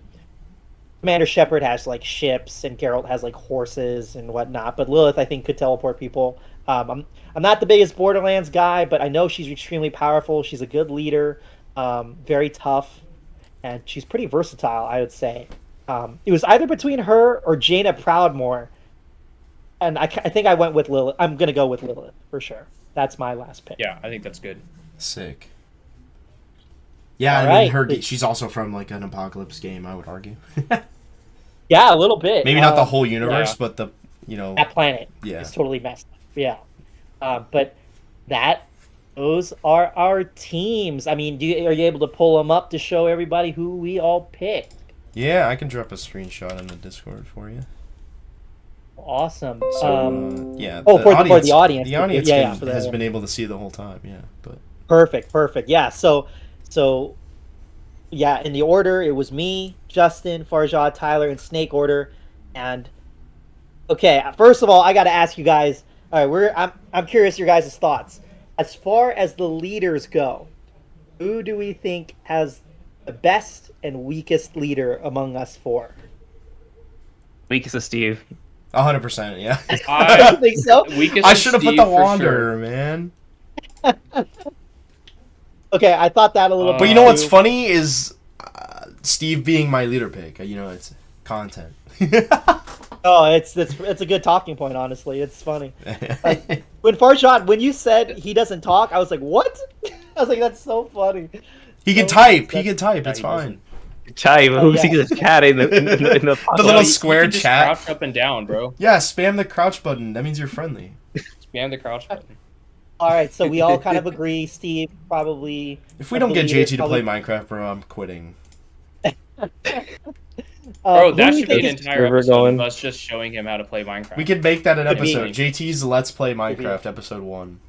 S1: Commander Shepard has like ships, and Geralt has like horses and whatnot. But Lilith, I think, could teleport people. I'm not the biggest Borderlands guy, but I know she's extremely powerful. She's a good leader, very tough, and she's pretty versatile, I would say. It was either between her or Jaina Proudmoore, and I think I went with Lilith. I'm gonna go with Lilith for sure. That's my last pick.
S2: Yeah, I think that's good.
S4: Sick. Yeah,
S1: All
S4: I mean,
S1: right.
S4: she's also from like an apocalypse game, I would argue.
S1: Yeah, a little bit.
S4: Maybe not the whole universe,
S2: yeah.
S4: but
S1: that planet
S4: Yeah.
S1: is totally messed up. Yeah, but those are our teams. I mean, are you able to pull them up to show everybody who we all picked?
S4: Yeah, I can drop a screenshot in the Discord for you.
S1: Awesome.
S4: So yeah.
S1: for the audience.
S4: The audience
S1: Yeah, for the-
S4: has been able to see the whole time. Yeah, but
S1: Perfect. Yeah. So yeah, in the order it was me, Justin, Farjad, Tyler, in snake order, and okay. First of all, I got to ask you guys. All right, I'm curious your guys' thoughts as far as the leaders go. Who do we think has the best and weakest leader among us four?
S3: Weakest is Steve.
S4: 100%. Yeah.
S1: I don't think so.
S2: Weakest
S4: I
S2: is
S4: should have put
S2: Steve
S4: the
S2: for
S4: Wanderer,
S2: sure.
S4: man.
S1: Okay, I thought that a little.
S4: But
S1: bit
S4: you know what's
S1: too.
S4: funny is Steve being my leader pick. You know, it's content.
S1: Oh, it's a good talking point. Honestly, it's funny. When Farshad, when you said he doesn't talk, I was like, what? I was like, that's so funny.
S4: He can
S1: So
S4: type. He
S1: that's-
S4: can type.
S2: Yeah,
S4: It's
S2: he
S4: fine.
S3: Chive,
S1: Oh,
S3: who
S1: yeah.
S3: sees a cat in the
S4: The
S2: Well,
S4: little
S2: you
S4: square
S2: can just
S4: chat.
S2: Crouch up and down, bro.
S4: Yeah, spam the crouch button. That means you're friendly.
S2: Spam the crouch button.
S1: All right, so we all kind of agree. Steve probably.
S4: If we
S1: of
S4: don't
S1: the
S4: get
S1: leaders,
S4: JT to play
S1: probably-
S4: Minecraft, bro, I'm quitting.
S2: Bro,
S1: who
S2: that
S1: do you
S2: should be
S1: think
S2: an
S1: is
S2: entire
S3: Server
S2: episode
S3: going.
S2: of us just showing him how to play Minecraft.
S4: We could make that an
S1: Could be.
S4: episode. JT's Let's Play
S1: Could be.
S4: Minecraft episode 1.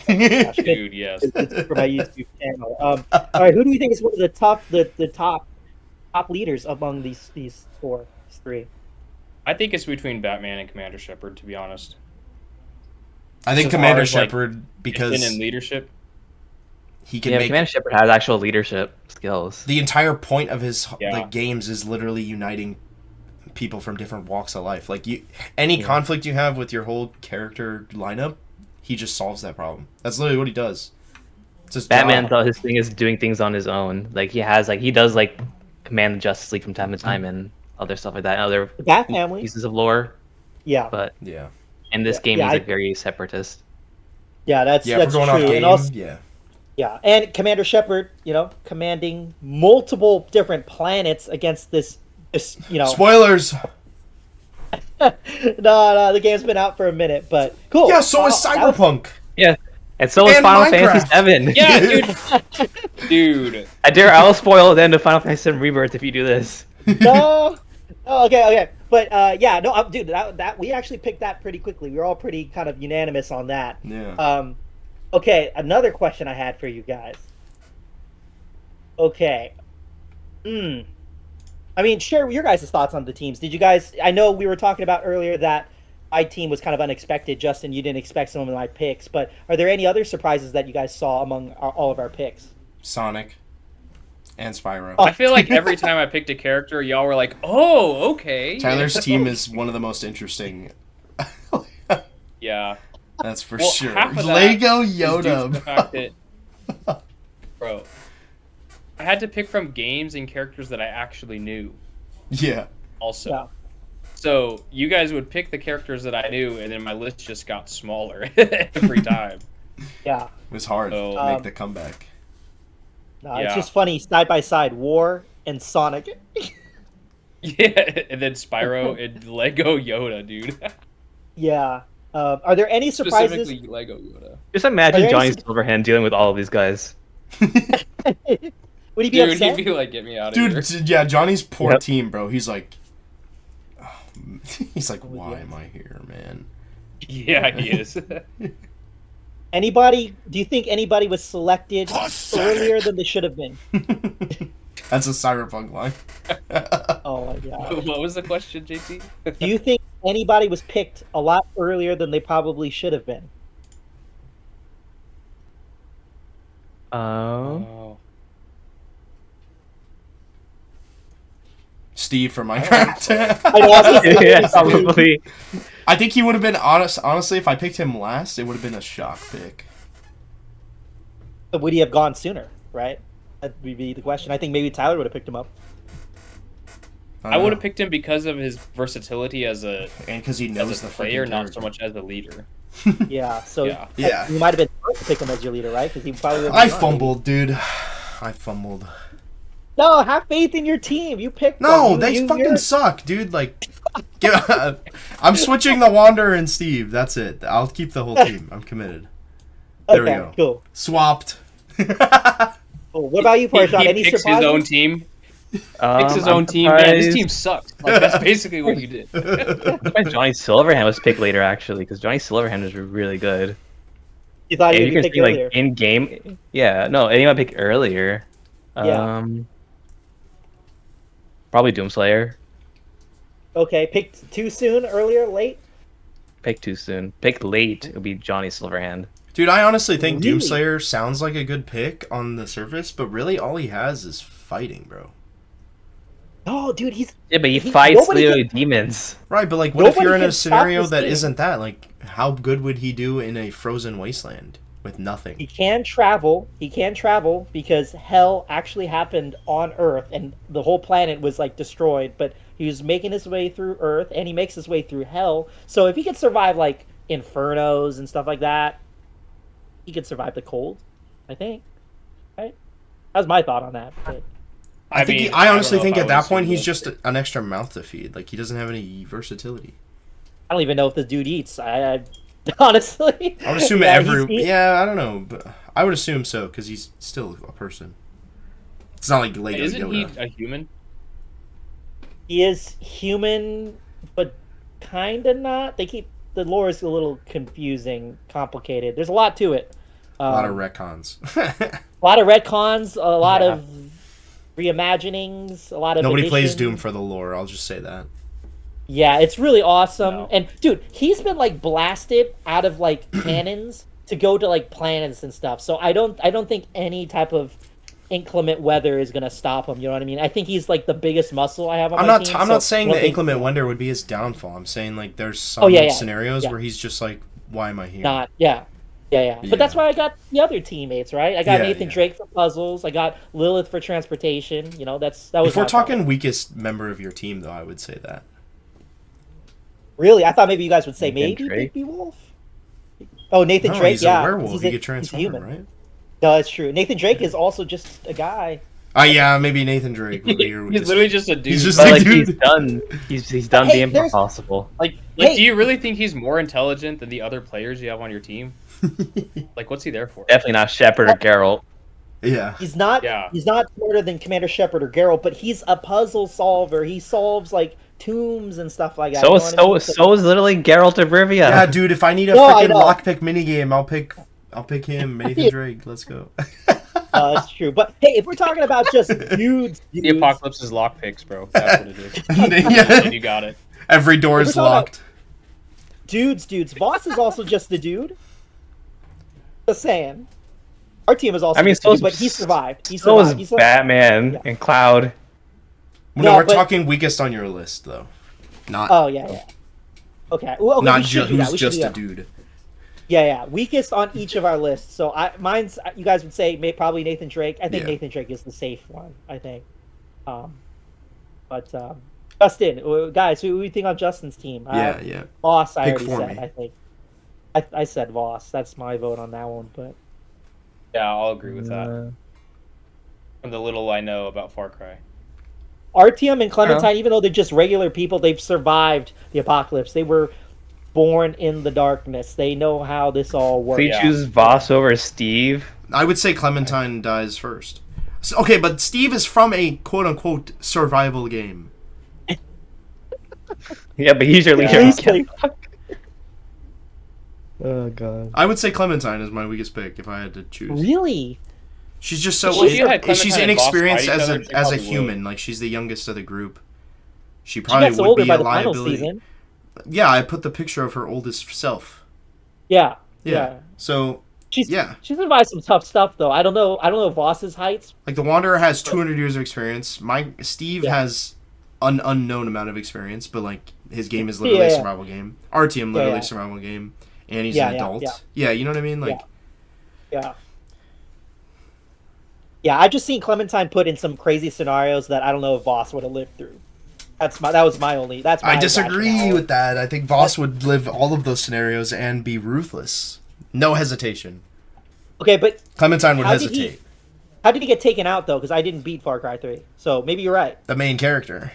S2: Dude, yes.
S1: it's for my YouTube channel. All right, who do we think is one of the top leaders among these these three?
S2: I think it's between Batman and Commander Shepard, to be honest.
S4: I think
S2: As far
S4: Commander
S2: as, like,
S4: Shepard, because
S2: Been in leadership.
S4: he can
S3: Yeah,
S4: make
S3: Commander Shepard has actual leadership skills.
S4: the entire point of his
S2: Yeah.
S4: like games is literally uniting people from different walks of life. Like any
S3: Yeah.
S4: conflict you have with your whole character lineup, he just solves that problem. That's literally what he does. It's his
S3: Batman,
S4: job.
S3: though, his thing is doing things on his own. Like he does like command the Justice League from time to time and other stuff like that. Other
S1: The Bat family.
S3: pieces of lore,
S1: Yeah,
S3: but
S4: Yeah.
S3: in this
S1: Yeah,
S3: game
S1: yeah,
S3: he's
S1: I-
S3: like very separatist.
S1: yeah, that's
S4: Yeah, if we're going
S1: true.
S4: off game,
S1: And also,
S4: yeah.
S1: yeah, and Commander Shepard, commanding multiple different planets against this,
S4: Spoilers!
S1: no, the game's been out for a minute, but cool.
S4: Yeah, so is
S1: That was-
S4: Cyberpunk.
S3: Yeah, and so is
S4: And
S3: Final
S4: Minecraft.
S3: Fantasy VII.
S2: Yeah, dude. Dude.
S3: I will spoil the end of Final Fantasy VII Rebirth if you do this.
S1: No. Oh, okay. But yeah, no, dude, that we actually picked that pretty quickly. We were all pretty kind of unanimous on that.
S4: Yeah.
S1: Okay, another question I had for you guys. Okay. I mean, share your guys' thoughts on the teams. Did you guys? I know we were talking about earlier that my team was kind of unexpected. Justin, you didn't expect some of my picks, but are there any other surprises that you guys saw among all of our picks?
S4: Sonic. And Spyro.
S2: I feel like every time I picked a character, y'all were like, "Oh, okay."
S4: Tyler's team is one of the most interesting.
S2: Yeah.
S4: That's for
S2: Well,
S4: sure.
S2: half of that
S4: Lego
S2: is due to the
S4: Yoda.
S2: fact that, bro, I had to pick from games and characters that I actually knew.
S4: Yeah.
S2: Also,
S1: Yeah.
S2: so you guys would pick the characters that I knew, and then my list just got smaller every time.
S1: Yeah.
S4: It was hard
S2: So-
S4: to make the comeback.
S1: No, it's
S2: Yeah.
S1: just funny side by side, War and Sonic.
S2: Yeah, and then Spyro and Lego Yoda, dude.
S1: Yeah. Are there any surprises?
S2: Specifically Lego Yoda.
S3: Just imagine
S1: Are there
S3: Johnny
S1: any-
S3: Silverhand dealing with all of these guys.
S1: Would he be
S2: Dude,
S1: upset?
S2: he'd be like, "Get me out of
S4: Dude,
S2: here."
S4: yeah, Johnny's poor
S3: Yep.
S4: team, bro. He's like, why
S1: yeah.
S4: am I here, man?
S2: Yeah, he is.
S1: Anybody? Do you think anybody was selected earlier than they should have been?
S4: That's a Cyberpunk line.
S1: Oh my god.
S2: What was the question, JT?
S1: Do you think anybody was picked a lot earlier than they probably should have been?
S2: Oh.
S4: Steve from Minecraft.
S1: I know, I was-
S3: Yeah, probably.
S4: I think he would have been honestly, if I picked him last, it would have been a shock pick.
S1: Would he have gone sooner? Right. That would be the question. I think maybe Tyler would have picked him up.
S2: I would have picked him because of his versatility as a
S4: and because he knows the
S2: player,
S4: freaking
S2: not so
S4: character.
S2: much as a leader.
S1: Yeah. So
S2: Yeah.
S4: Yeah.
S1: you might have been smart to pick him as your leader, right? Because he probably. would have
S4: I
S1: gone.
S4: fumbled, dude. I fumbled.
S1: No, have faith in your team. You picked.
S4: No,
S1: them.
S4: they
S1: You-
S4: fucking
S1: you're-
S4: suck, dude. Like, I'm switching the Wanderer and Steve. That's it. I'll keep the whole team. I'm committed. There we
S1: Okay,
S4: go.
S1: cool.
S4: Swapped.
S1: Cool. What about you,
S2: He
S1: Parshad? Any
S2: picks
S1: surprises?
S2: his own team. Picks his own
S3: I'm
S2: team. Man, this
S3: surprised-
S2: team sucks. Like, that's basically what you did.
S3: I'm surprised Johnny Silverhand was picked later, actually, because Johnny Silverhand is really good.
S1: You thought
S3: Yeah,
S1: you
S3: you
S1: would
S3: can
S1: be picked
S3: see, like,
S1: earlier.
S3: in game. Yeah, no, anyone picked earlier.
S1: Yeah.
S3: Probably Doomslayer.
S1: Okay, picked too soon, earlier, late.
S3: Picked too soon. Picked late, it'll be Johnny Silverhand.
S4: Dude, I honestly think
S1: Really?
S4: Doomslayer sounds like a good pick on the surface, but really all he has is fighting, bro.
S1: Oh, dude, he's
S3: Yeah, but he
S1: He-
S3: fights
S1: nobody
S3: literally
S1: can-
S3: demons.
S4: Right, but like, what if
S1: Nobody
S4: you're in
S1: can
S4: a
S1: stop
S4: scenario
S1: this
S4: that
S1: game.
S4: isn't that? Like, how good would he do in a frozen wasteland with
S1: he
S4: nothing?
S1: can travel. He can travel because hell actually happened on Earth, and the whole planet was like destroyed. But he was making his way through Earth, and he makes his way through hell. So if he could survive like infernos and stuff like that, he could survive the cold. I think. Right. That was my thought on that. But
S4: I think
S2: mean,
S4: I
S2: don't
S4: honestly
S2: know
S4: think
S2: if I
S4: at that
S2: would
S4: point
S2: assume
S4: he's
S2: that.
S4: just an extra mouth to feed. Like, he doesn't have any versatility.
S1: I don't even know if this dude eats. honestly.
S4: I would assume
S1: Yeah,
S4: Yeah, I don't know, but I would assume so because he's still a person. It's not like Lego
S2: Isn't he
S4: Yoda.
S2: a human?
S1: he is human, but kind of not. The lore is a little confusing, complicated. There's a lot to it.
S4: A lot of
S1: Um,
S4: retcons.
S1: a lot of retcons, a lot
S3: Yeah.
S1: of reimaginings, a lot of
S4: Nobody plays
S1: additions.
S4: Doom for the lore. I'll just say that.
S1: Yeah, it's really awesome.
S2: No.
S1: And dude, he's been like blasted out of like cannons to go to like planets and stuff. So I don't think any type of inclement weather is gonna stop him. You know what I mean? I think he's like the biggest muscle I have on my team.
S4: I'm
S1: so
S4: not saying
S1: I don't
S4: that
S1: think-
S4: inclement weather would be his downfall. I'm saying like there's some
S1: Oh, yeah.
S4: scenarios
S1: Yeah.
S4: where he's just like, why am I here?
S1: Not, yeah. But that's
S4: Yeah.
S1: why I got the other teammates, right? I got
S4: Yeah,
S1: Nathan
S4: yeah.
S1: Drake for puzzles. I got Lilith for transportation. You know, that was.
S4: If we're
S1: my
S4: talking
S1: fault.
S4: weakest member of your team, though, I would say that.
S1: Really, I thought maybe you guys would say
S3: Nathan
S1: maybe
S3: Drake?
S1: Bigby Wolf. Oh, Nathan
S4: No,
S1: Drake,
S4: he's
S1: yeah,
S4: a werewolf.
S1: he's
S4: He
S1: a-
S4: could
S1: he's a
S4: transform,
S1: human.
S4: right?
S1: No, that's true. Nathan Drake is also just a guy.
S4: Yeah, maybe Nathan Drake would be your
S2: He's
S4: weakest.
S2: literally just a dude.
S4: He's just
S3: But
S4: a
S3: like
S4: dude.
S3: he's done
S1: Hey,
S3: the
S1: there's-
S3: impossible.
S2: like
S1: Hey.
S2: do you really think he's more intelligent than the other players you have on your team? Like, what's he there for?
S3: Definitely not Shepard or Geralt.
S4: Yeah.
S1: He's not.
S2: Yeah.
S1: He's not smarter than Commander Shepard or Geralt, but he's a puzzle solver. He solves like tombs and stuff like that.
S3: So
S1: you know what I mean?
S3: so is literally Geralt of Rivia.
S4: Yeah, dude. If I need a
S1: No, I
S4: freaking
S1: know.
S4: lockpick minigame, I'll pick him, Nathan Drake. Let's go.
S1: That's true. But hey, if we're talking about just dudes,
S2: The apocalypse is lockpicks, bro. That's what it is.
S4: Yeah.
S2: And you got it.
S4: Every door
S1: We're
S4: is
S1: talking about-
S4: locked.
S1: dudes. Voss is also just a dude. Just saying. Our team is also.
S3: I mean,
S1: just a
S3: so
S1: dude,
S3: is
S1: but he survived. He
S3: So
S1: survived.
S3: is Batman
S1: Yeah.
S3: and Cloud.
S4: No,
S1: No,
S4: we're
S1: but-
S4: talking weakest on your list, though. Not
S1: Oh yeah. Okay. Well, okay,
S4: not
S1: we should do that.
S4: who's
S1: We should
S4: just
S1: do
S4: a
S1: that.
S4: dude.
S1: Yeah. Weakest on each of our lists. So mine's. You guys would say probably Nathan Drake. I think
S4: Yeah.
S1: Nathan Drake is the safe one. I think. But Justin, guys, who do you think on Justin's team?
S4: Yeah.
S1: Voss, I
S4: Pick
S1: already
S4: for
S1: said.
S4: me.
S1: I think. I said Voss. That's my vote on that one. But
S2: Yeah, I'll agree with that.
S3: Uh,
S2: From the little I know about Far Cry.
S1: Artyom and Clementine, even though they're just regular people, they've survived the apocalypse. They were born in the darkness. They know how this all
S3: so
S1: works.
S3: you choose Voss over Steve.
S4: I would say Clementine dies first. So, okay, but Steve is from a quote unquote survival game.
S3: Yeah, but he's your leader.
S1: Seriously.
S3: Oh god.
S4: I would say Clementine is my weakest pick if I had to choose.
S1: Really?
S4: She's just so
S2: Well, if you had
S4: she's
S2: Clementine and Voss
S4: inexperienced
S2: fight each
S4: as
S2: other,
S4: a
S2: she
S4: as a
S2: probably
S4: human. Like she's the youngest of the group. She
S1: She
S4: probably
S1: gets
S4: would
S1: older
S4: be
S1: by
S4: a
S1: the final
S4: liability.
S1: season.
S4: Yeah, I put the picture of her oldest self.
S1: Yeah.
S4: Yeah. So
S1: She's
S4: yeah,
S1: she's survived some tough stuff though. I don't know Voss's heights.
S4: like the Wanderer has 200 years of experience. Steve
S1: Yeah.
S4: has an unknown amount of experience, but like his game is literally
S1: Yeah,
S4: a
S1: yeah.
S4: survival game. Artyom literally
S1: yeah.
S4: a survival game, and he's
S1: Yeah,
S4: an
S1: yeah,
S4: adult.
S1: yeah.
S4: Yeah, you know what I mean? Like
S1: Yeah. Yeah, I've just seen Clementine put in some crazy scenarios that I don't know if Voss would have lived through. That's my only. That's my
S4: I disagree
S1: rationale.
S4: with that. I think Voss would live all of those scenarios and be ruthless. No hesitation.
S1: Okay, but
S4: Clementine would
S1: How did he-
S4: hesitate.
S1: how did he get taken out though? Because I didn't beat Far Cry 3, so maybe you're right.
S4: The main character.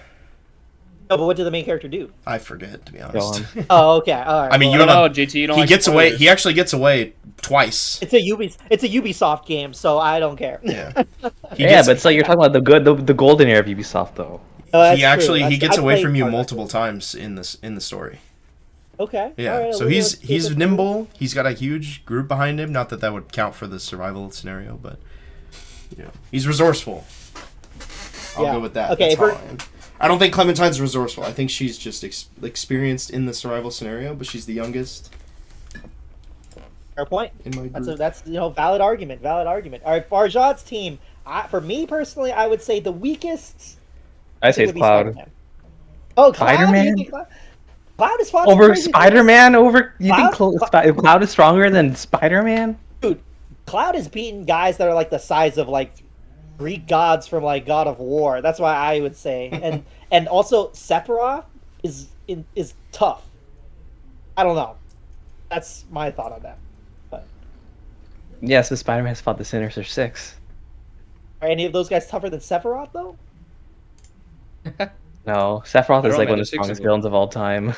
S1: No, but what did the main character do?
S4: I forget, to be
S3: Go
S4: honest.
S3: on.
S1: Oh, okay, all right.
S4: I mean,
S1: well,
S4: you
S2: I
S4: don't
S2: don't know,
S4: know.
S2: JT, you don't
S4: He
S2: like
S4: gets away.
S2: spoilers.
S4: He actually gets away twice.
S1: it's a Ubisoft game, so I don't care.
S4: Yeah. He
S3: Yeah,
S4: gets,
S3: but it's like you're talking about the golden era of Ubisoft though.
S1: No, that's
S4: he
S1: true.
S4: actually
S1: That's
S4: he
S1: true.
S4: gets
S1: I
S4: away
S1: played
S4: from you
S1: Far Cry
S4: multiple times in the story.
S1: 3. Okay.
S4: Yeah.
S1: all right,
S4: So
S1: well,
S4: he's
S1: let's-
S4: he's
S1: let's-
S4: nimble. He's got a huge group behind him. Not that that would count for the survival scenario, but you know, he's resourceful. I'll
S1: Yeah.
S4: go with that.
S1: Okay,
S4: That's
S1: if
S4: how
S1: we're-
S4: I am. I don't think Clementine's resourceful. I think she's just experienced in the survival scenario, but she's the youngest
S1: Fair point.
S4: in my group.
S1: That's valid argument. Valid argument. All right, Farjad's team. For me personally, I would say the weakest.
S3: I say
S1: would
S3: it's
S1: be
S3: Cloud.
S1: Spider-Man. Oh, Cloud?
S3: Spider-Man?
S1: You think Cloud is fought some
S3: Over
S1: crazy things.
S3: Spider-Man? Over you think
S1: Cloud?
S3: Cloud is stronger than Spider-Man?
S1: Dude, Cloud is beating guys that are like the size of like Greek gods from like God of War. That's why I would say, and also Sephiroth is tough. I don't know. That's my thought on that. But
S3: Yeah, so Spider-Man has fought the Sinister Six.
S1: are any of those guys tougher than Sephiroth though?
S3: No, Sephiroth
S2: I
S3: is
S2: don't
S3: like
S2: know,
S3: one of the
S2: the six of
S3: strongest
S2: them.
S3: villains of all time.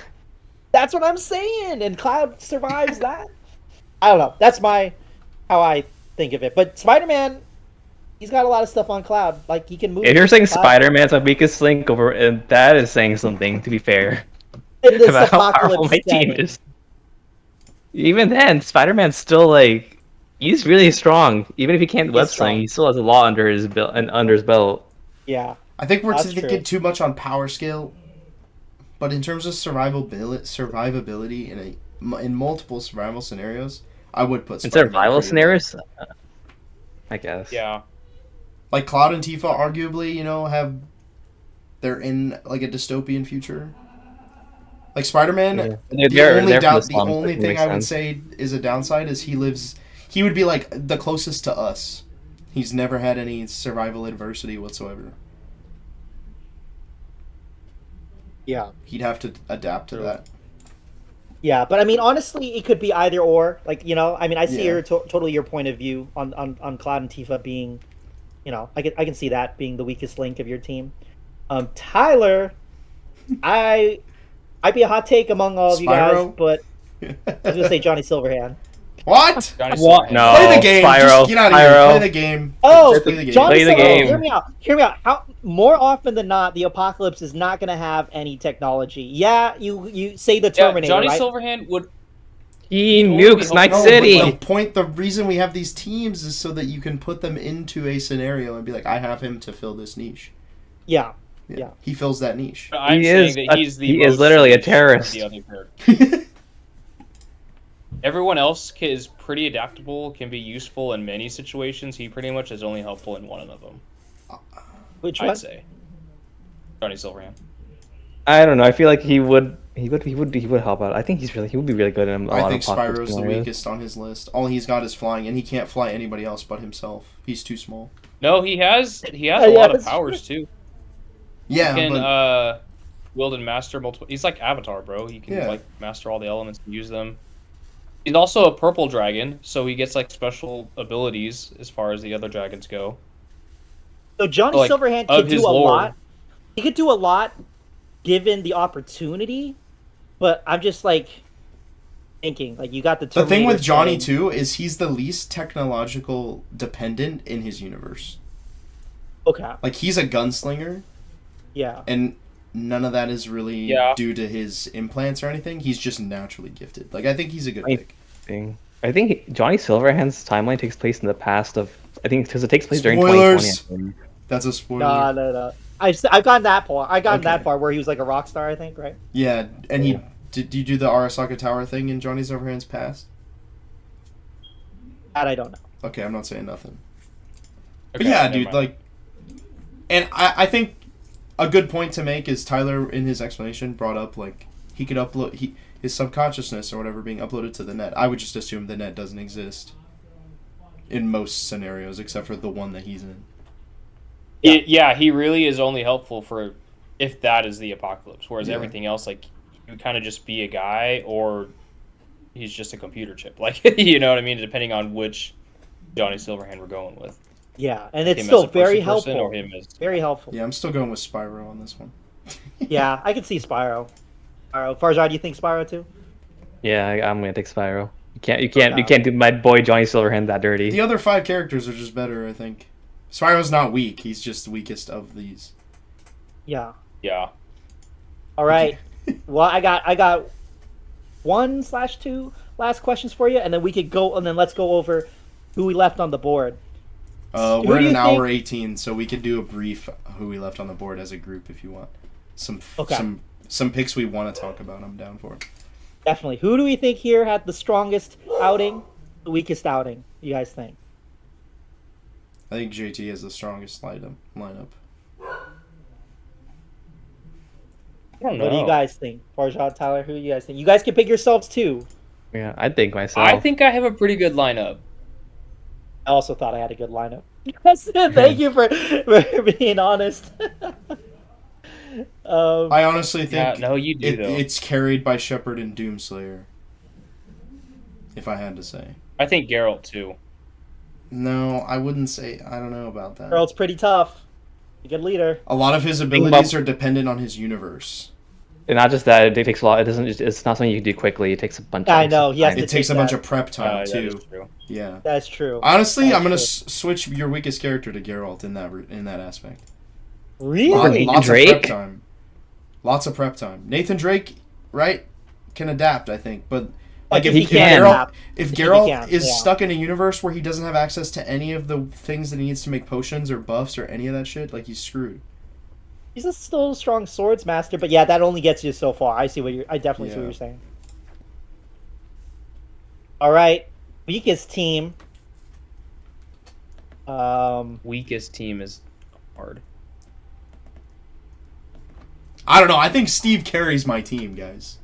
S1: That's what I'm saying. And Cloud survives that. I don't know. That's how I think of it. But Spider-Man, he's got a lot of stuff on Cloud. Like he can move.
S3: If you're saying
S1: Cloud
S3: Spider-Man's my weakest link over, and that is saying something, to be fair,
S1: in this
S3: about how powerful
S1: apocalypse
S3: my team
S1: setting.
S3: is. Even then, Spider-Man's still like, he's really strong. Even if he can't web sling,
S1: strong.
S3: he still has a lot under his belt. And under his belt.
S1: Yeah.
S4: I think we're
S1: That's
S4: thinking
S1: true.
S4: too much on power scale, but in terms of survivability in multiple survival scenarios, I would put
S3: In
S4: Spider-Man
S3: survival
S4: pretty low.
S3: scenarios, I guess.
S2: Yeah.
S4: Like Cloud and Tifa, arguably, they're in like a dystopian future. Like Spider-Man,
S3: Yeah.
S4: the
S3: They're
S4: only
S3: from the
S4: the
S3: slums,
S4: only
S3: that
S4: thing
S3: makes
S4: I would
S3: sense.
S4: say is a downside is he would be like the closest to us. He's never had any survival adversity whatsoever.
S1: Yeah.
S4: He'd have to adapt to that.
S1: Yeah, but I mean, honestly, it could be either or. Like, I mean, I see
S4: Yeah.
S1: totally your point of view on Cloud and Tifa being, I can see that being the weakest link of your team. Tyler, I'd be a hot take among all of you guys,
S4: Spyro?
S1: but I was gonna say Johnny Silverhand.
S4: What?
S2: Johnny
S3: What?
S2: Silverhand.
S3: No.
S4: Play the game.
S3: Spyro,
S4: Just get out of here.
S3: Spyro.
S4: Play the game.
S1: Oh,
S4: Just play the game.
S1: Johnny
S3: Play the
S1: Silverhand.
S3: game.
S1: Hear me out. Hear me out. How more often than not, the apocalypse is not gonna have any technology. Yeah, you say the
S2: Yeah,
S1: Terminator,
S2: Johnny
S1: right?
S2: Silverhand would.
S3: He
S2: He'd only
S3: nukes
S2: be
S3: Night
S2: helpful
S4: No,
S3: City.
S4: but the reason we have these teams is so that you can put them into a scenario and be like, I have him to fill this niche.
S1: Yeah. Yeah.
S4: He fills that niche.
S2: But I'm
S3: He
S2: saying
S3: is
S2: that he's the
S3: he is
S2: most
S3: literally a
S2: niche of
S3: terrorist.
S2: the other characters. Everyone else is pretty adaptable, can be useful in many situations. He pretty much is only helpful in one of them.
S1: Which
S2: I'd
S1: one?
S2: say Johnny Silverhand.
S3: I don't know. I feel like he would help out. I think he would be really good in a
S4: I
S3: lot
S4: think
S3: of apocalypse
S4: Spyro's the
S3: scenarios.
S4: weakest on his list. All he's got is flying, and he can't fly anybody else but himself. He's too small.
S2: No, he has a
S1: Yeah,
S2: lot of
S1: that's
S2: powers too.
S4: Yeah,
S2: He can
S4: but
S2: wield and master multiple. He's like Avatar, bro. He can
S4: Yeah.
S2: like master all the elements and use them. He's also a purple dragon, so he gets like special abilities as far as the other dragons go.
S1: So Johnny
S2: Like,
S1: Silverhand
S2: of
S1: could do
S2: his
S1: a
S2: lore.
S1: lot. He could do a lot given the opportunity, but I'm just like thinking, like you got the
S4: the
S1: Terminator
S4: thing with Johnny
S1: setting.
S4: too is he's the least technological dependent in his universe.
S1: Okay.
S4: Like he's a gunslinger,
S1: Yeah.
S4: and none of that is really
S2: Yeah.
S4: due to his implants or anything. He's just naturally gifted. Like I think he's a good
S3: I-
S4: pick.
S3: I think Johnny Silverhand's timeline takes place in the past of. I think because it takes place during
S4: Spoilers!
S3: 2020. I believe.
S4: That's a spoiler.
S1: No. I've gotten that far. I gotten
S4: Okay.
S1: that far where he was like a rock star, I think, right?
S4: Yeah, and he did you do the Arasaka Tower thing in Johnny Silverhand's past?
S1: That I don't know.
S4: Okay, I'm not saying nothing. But
S2: Okay,
S4: yeah,
S2: never
S4: dude,
S2: mind.
S4: like, and I think a good point to make is Tyler in his explanation brought up like he could upload his subconsciousness or whatever being uploaded to the net. I would just assume the net doesn't exist in most scenarios except for the one that he's in.
S2: Yeah, he really is only helpful for if that is the apocalypse. Whereas
S4: Yeah.
S2: everything else, like, he would kind of just be a guy, or he's just a computer chip. Like, you know what I mean? Depending on which Johnny Silverhand we're going with.
S1: Yeah, and it's
S2: Him
S1: still
S2: as a
S1: very
S2: person
S1: helpful.
S2: or him as
S1: Very helpful.
S4: Yeah, I'm still going with Spyro on this one.
S1: Yeah, I can see Spyro. Farzad, do you think Spyro too?
S3: Yeah, I'm gonna take Spyro. You can't do my boy Johnny Silverhand that dirty.
S4: The other 5 characters are just better, I think. Spyro's not weak. He's just the weakest of these.
S1: Yeah.
S2: yeah.
S1: All right. Well, I got 1/2 last questions for you, and then we could go, and then let's go over who we left on the board. Who
S4: We're
S1: do
S4: in an
S1: you
S4: hour
S1: think-
S4: 18, so we could do a brief who we left on the board as a group if you want.
S1: Okay.
S4: Some picks we want to talk about. I'm down for it.
S1: Definitely. Who do we think here had the strongest outing, the weakest outing? You guys think?
S4: I think JT has the strongest lineup.
S2: I don't know.
S1: What do you guys think? Farzad, Tyler, who do you guys think? You guys can pick yourselves too.
S3: Yeah, I think myself.
S2: I think I have a pretty good lineup.
S1: I also thought I had a good lineup. Yes, thank you for being honest.
S4: I honestly think
S2: Yeah, no, you do, though.
S4: it's carried by Shepard and Doomslayer. If I had to say.
S2: I think Geralt, too.
S4: No, I wouldn't say. I don't know about that.
S1: Girl's pretty tough. A good leader.
S4: A lot of his abilities are dependent on his universe.
S3: not just that, it takes a lot. It doesn't. It's not something you can do quickly. It takes a bunch.
S1: I
S3: of
S1: know, he has
S3: time.
S1: to
S4: It takes a
S1: take
S4: bunch
S1: that.
S4: of prep time
S2: That is
S4: too.
S2: true.
S4: Yeah.
S1: That's true.
S4: Honestly,
S1: That's
S4: I'm gonna
S1: true.
S4: switch your weakest character to Geralt in that aspect.
S1: Really?
S4: Lots
S3: Drake?
S4: of prep time. Lots of prep time. Nathan Drake, right, can adapt, I think, but like
S1: if
S3: he can.
S4: If
S1: If he
S4: Geralt
S1: can,
S4: is
S1: yeah.
S4: stuck in a universe where he doesn't have access to any of the things that he needs to make potions or buffs or any of that shit, like he's screwed.
S1: He's a still strong swords master, but yeah, that only gets you so far. I definitely see what
S4: Yeah.
S1: you're saying. All right, weakest team.
S2: Weakest team is hard.
S4: I don't know. I think Steve carries my team, guys.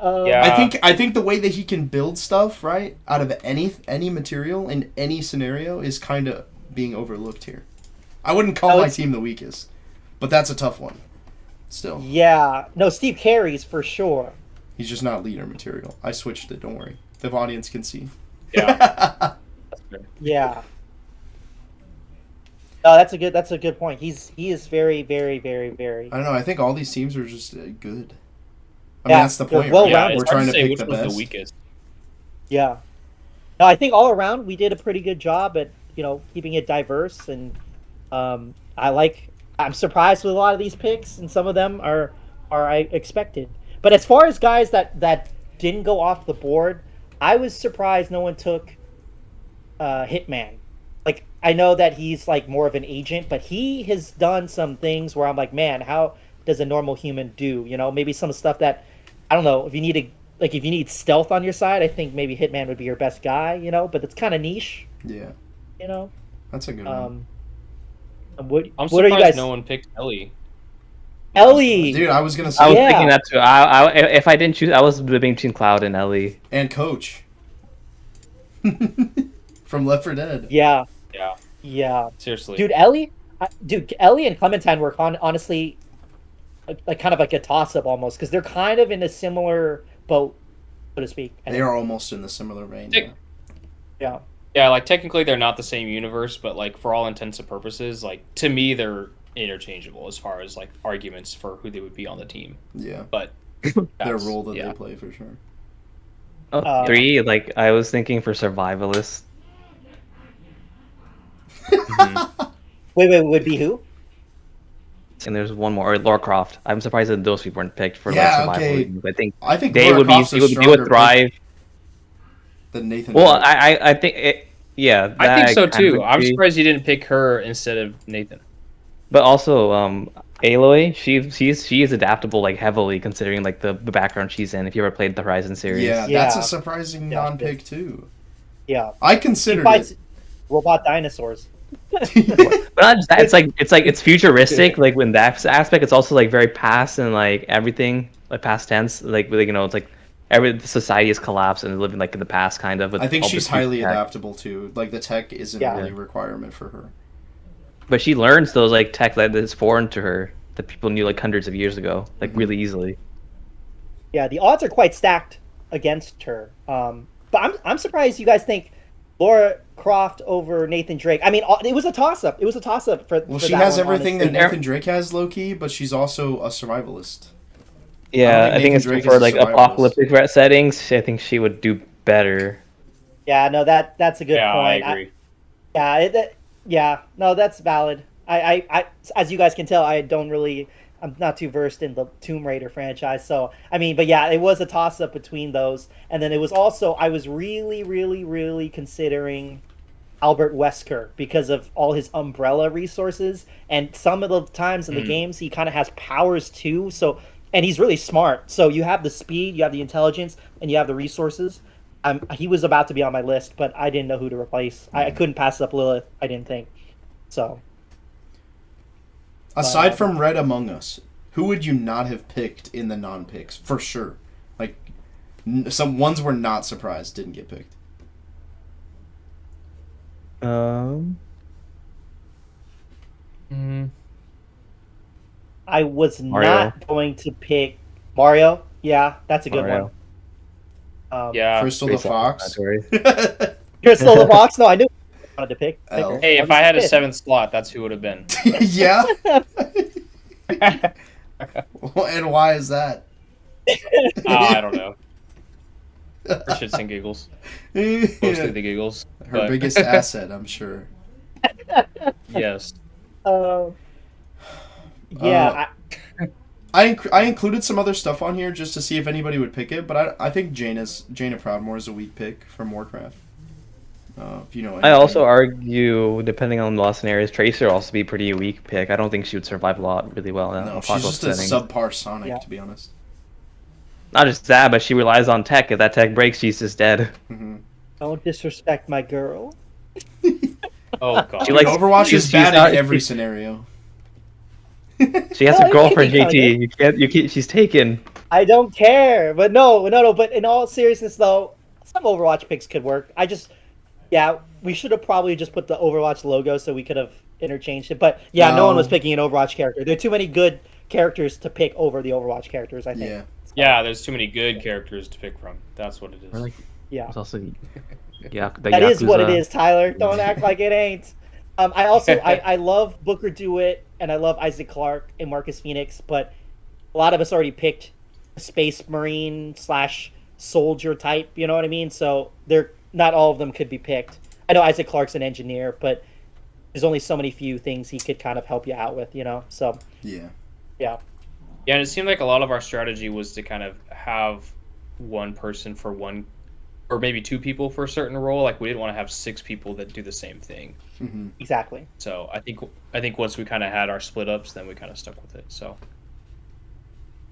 S2: Yeah.
S4: I think the way that he can build stuff, right, out of any material in any scenario is kind of being overlooked here. I wouldn't call my team the weakest, but that's a tough one. Still,
S1: Yeah, no, Steve carries for sure.
S4: he's just not leader material. I switched it. Don't worry. The audience can see.
S2: Yeah. That's good.
S1: Yeah. No, that's a good point. He is very, very, very, very.
S4: I don't know. I think all these teams are just good. I
S1: Yeah,
S4: mean, that's the
S1: they're
S4: point.
S1: well
S4: Right?
S2: Yeah,
S1: rounded.
S2: it's
S4: We're
S2: hard
S4: trying
S2: to
S4: to
S2: say
S4: pick
S2: which
S4: the
S2: was
S4: best.
S2: the weakest.
S1: Yeah. No, I think all around we did a pretty good job at keeping it diverse, and I'm surprised with a lot of these picks, and some of them are I expected. But as far as guys that didn't go off the board, I was surprised no one took Hitman. Like, I know that he's like more of an agent, but he has done some things where I'm like, man, how does a normal human do? Maybe some stuff that I don't know. If you need stealth on your side, I think maybe Hitman would be your best guy. But it's kind of niche.
S4: Yeah,
S1: You know.
S4: that's a good one.
S1: What
S2: I'm
S1: what are
S2: surprised
S1: you guys?
S2: no one picked Ellie.
S1: Ellie.
S4: Dude, I was gonna
S3: I
S4: say
S3: was
S1: Yeah.
S3: thinking that too. If I didn't choose, I was living between Cloud and Ellie.
S4: and Coach from Left 4 Dead.
S1: Yeah.
S2: Yeah.
S1: Yeah.
S2: Seriously.
S1: Dude, Ellie and Clementine were honestly like kind of like a toss up almost, because they're kind of in a similar boat, so to speak.
S4: They are almost in the similar vein.
S2: Dick.
S4: Yeah.
S1: Yeah.
S2: Yeah, like technically they're not the same universe, but like for all intents and purposes, like to me they're interchangeable as far as like arguments for who they would be on the team.
S4: Yeah.
S2: But
S4: Their
S2: that's-
S4: role that
S2: yeah.
S4: they play for sure.
S3: Oh, 3, like I was thinking for survivalist.
S1: Wait, would be who?
S3: And there's one more, or Lara Croft. I'm surprised that those people weren't picked for
S4: Yeah,
S3: like survival.
S4: okay.
S3: reasons.
S4: I think
S3: They
S4: Lara
S3: would be,
S4: Croft's a
S3: they would
S4: stronger
S3: thrive.
S4: pick than Nathan.
S3: Well,
S4: Drake.
S3: I think it, yeah.
S2: I think
S3: that
S2: so
S3: kind
S2: too.
S3: of
S2: I'm
S3: agree.
S2: surprised you didn't pick her instead of Nathan.
S3: But also, Aloy, she is adaptable like heavily considering like the background she's in. If you ever played the Horizon series,
S4: yeah,
S1: Yeah.
S4: that's a surprising
S1: Yeah,
S4: non-pick too.
S1: Yeah.
S4: I
S1: She
S4: considered
S1: fights
S4: it.
S1: robot dinosaurs.
S3: but not just that. It's futuristic. Like in that aspect, it's also like very past and like everything like past tense. Like it's like every society has collapsed and living like in the past kind of. With
S4: I think
S3: all
S4: she's
S3: this future
S4: highly
S3: tech.
S4: adaptable too. Like the tech isn't
S1: Yeah.
S4: really a requirement for her.
S3: But she learns those like tech that is foreign to her that people knew like hundreds of years ago, like really easily.
S1: Yeah, the odds are quite stacked against her. But I'm surprised you guys think Laura Croft over Nathan Drake. I mean, it was a toss up. It was a toss up for.
S4: Well,
S1: for
S4: she
S1: that
S4: has
S1: one,
S4: everything
S1: honestly.
S4: that Nathan Drake has, low key, but she's also a survivalist.
S3: Yeah,
S4: think
S3: I think
S4: Nathan
S3: it's
S4: Drake
S3: for
S4: is a
S3: like
S4: survivalist.
S3: apocalyptic settings. I think she would do better.
S1: Yeah, no, that's a good
S2: yeah,
S1: point.
S2: I agree.
S1: No, that's valid. I, as you guys can tell, I'm not too versed in the Tomb Raider franchise. So, I mean, but yeah, it was a toss up between those. And then it was also, I was really, really, really considering Albert Wesker because of all his umbrella resources. And some of the times in the games, he kind of has powers too. So, and he's really smart. So you have the speed, you have the intelligence, and you have the resources. He was about to be on my list, but I didn't know who to replace. I couldn't pass up Lilith, I didn't think. So.
S4: Aside from Red Among Us, who would you not have picked in the non-picks for sure? Like, some ones were not surprised didn't get picked.
S1: I was
S3: Mario.
S1: not going to pick Mario. Yeah, that's a good
S3: Mario.
S1: one.
S2: Yeah.
S4: Crystal the
S3: Based on
S4: Fox.
S3: the
S1: Crystal the Box. No, I knew I wanted to pick.
S4: L.
S1: her.
S2: Hey, if
S1: was
S2: I had a
S1: pissed.
S2: 7th slot, that's who would have been.
S4: Yeah. And why is that?
S2: I don't know. For shits and giggles. Mostly the giggles.
S4: Her
S2: but-
S4: biggest asset, I'm sure.
S2: Yes.
S1: Yeah,
S4: I included some other stuff on here just to see if anybody would pick it, but I think Jaina Proudmoore is a weak pick from Warcraft. If you know
S3: I
S4: anything.
S3: also argue, depending on the scenarios, Tracer will also be a pretty weak pick. I don't think she would survive a lot really well in
S4: No, she's
S3: apocalypse
S4: just a
S3: settings.
S4: subpar Sonic,
S1: Yeah.
S4: to be honest.
S3: Not just that, but she relies on tech. If that tech breaks, she's just dead.
S1: don't disrespect my girl.
S2: Oh god.
S3: She likes-
S4: Overwatch
S3: she's-
S4: is bad
S3: she's not-
S4: in every scenario.
S3: She has
S1: Well,
S3: a
S1: it
S3: girlfriend,
S1: can be
S3: JT. You can't. She's taken.
S1: I don't care, but no. But in all seriousness, though, some Overwatch picks could work. Yeah, we should have probably just put the Overwatch logo so we could have interchanged it. But yeah, no one was
S4: No.
S1: picking an Overwatch character. There are too many good characters to pick over the Overwatch characters. I think.
S4: Yeah.
S2: Yeah, there's too many good characters to pick from. That's what it is.
S3: Or like,
S1: Yeah.
S3: there's also yeah, the
S1: That is what it
S3: Yakuza.
S1: is, Tyler. Don't act like it ain't. I love Booker DeWitt and I love Isaac Clarke and Marcus Phoenix, but a lot of us already picked a Space Marine / soldier type. You know what I mean? So not all of them could be picked. I know Isaac Clarke's an engineer, but there's only so many few things he could kind of help you out with. So
S4: Yeah.
S1: yeah.
S2: Yeah, and it seemed like a lot of our strategy was to kind of have one person for one, or maybe two people for a certain role. Like we didn't want to have 6 people that do the same thing.
S1: Exactly.
S2: So I think once we kind of had our split ups, then we kind of stuck with it. So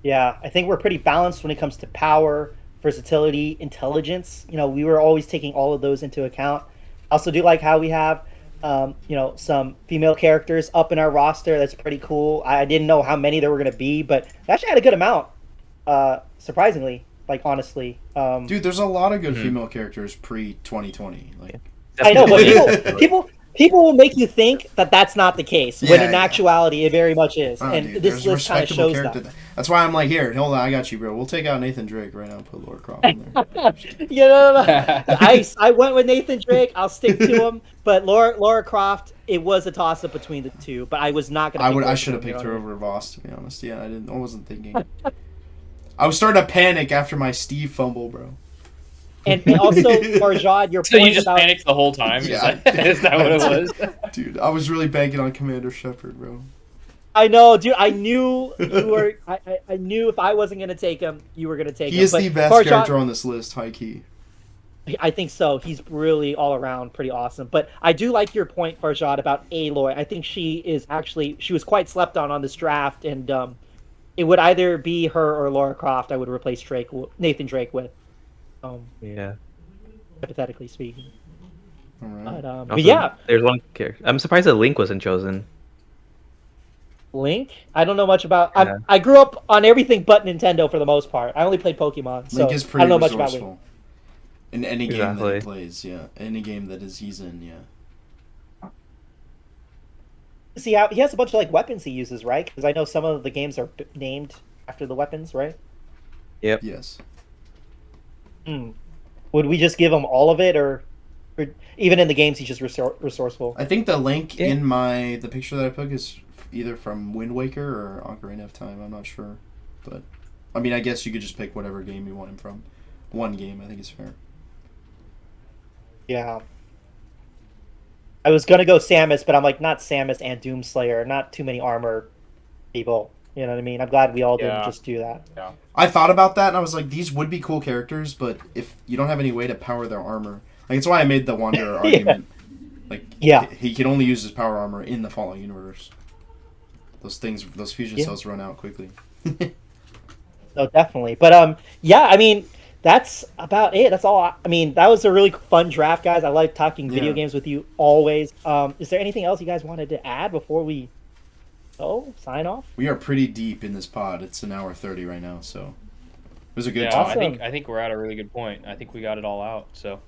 S1: Yeah, I think we're pretty balanced when it comes to power, versatility, intelligence. We were always taking all of those into account. I also do like how we have, some female characters up in our roster. That's pretty cool. I didn't know how many there were going to be, but we actually had a good amount, surprisingly, honestly.
S4: Dude, there's a lot of good female characters pre-2020. Like,
S1: I know, but people will make you think that that's not the case, when in actuality it very much is.
S4: oh,
S1: and
S4: dude,
S1: this
S4: there's
S1: list kind of
S4: respectable
S1: shows
S4: character.
S1: that.
S4: That's why I'm like, here, hold on, I got you, bro. We'll take out Nathan Drake right now and put Laura Croft in there.
S1: No. I went with Nathan Drake. I'll stick to him. But Laura Croft, it was a toss up between the two. But I was not gonna.
S4: I should have picked her over Voss, to be honest. Yeah, I wasn't thinking. I was starting to panic after my Steve fumble, bro.
S1: And also, Farjad, your
S2: so
S1: point
S2: you just
S1: about
S2: panicked the whole time.
S4: Yeah,
S2: Is that what it was?
S4: Dude, I was really banking on Commander Shepard, bro.
S1: I know, dude. I knew you were. I knew if I wasn't gonna take him, you were gonna take him.
S4: He is
S1: But
S4: the best
S1: Farjad,
S4: character on this list, high key.
S1: I think so. He's really all around pretty awesome. But I do like your point, Farjad, about Aloy. I think she was quite slept on this draft, and it would either be her or Laura Croft. I would replace Nathan Drake with.
S3: Yeah.
S1: Hypothetically speaking.
S4: All right.
S1: But
S3: Also,
S1: yeah,
S3: there's one character. I'm surprised that Link wasn't chosen.
S1: Link. I don't know much about.
S3: Yeah.
S1: I grew up on everything but Nintendo for the most part. I only played Pokemon, so
S4: Link is
S1: I
S4: pretty
S1: don't know much about Link.
S4: resourceful. In any game that he
S3: Exactly.
S4: plays, yeah. Any game that he's in, yeah.
S1: See how he has a bunch of weapons he uses, right? Because I know some of the games are named after the weapons, right?
S3: Yep.
S4: Yes.
S1: Would we just give him all of it, or even in the games he's just resourceful?
S4: I think the link
S3: Yeah.
S4: in the picture that I put is either from Wind Waker or Ocarina of Time. I'm not sure. But, I mean, I guess you could just pick whatever game you want him from. One game, I think is fair.
S1: Yeah. I was gonna go Samus, but I'm like, not Samus and Doomslayer. Not too many armor people. You know what I mean? I'm glad we all didn't
S2: Yeah.
S1: just do that.
S2: Yeah.
S4: I thought about that, and I was like, these would be cool characters, but if you don't have any way to power their armor... Like, it's why I made the Wanderer argument. Like,
S1: Yeah.
S4: he can only use his power armor in the Fallout universe. Those fusion
S1: Yeah.
S4: cells run out quickly.
S1: Oh, definitely. But yeah. I mean, that's about it. That's all. I mean, that was a really fun draft, guys. I like talking video
S4: Yeah.
S1: games with you always. Is there anything else you guys wanted to add before we sign off?
S4: We are pretty deep in this pod. It's an hour 30 right now, so... It was a good
S2: Yeah,
S4: time.
S1: Awesome.
S2: I think we're at a really good point. I think we got it all out. So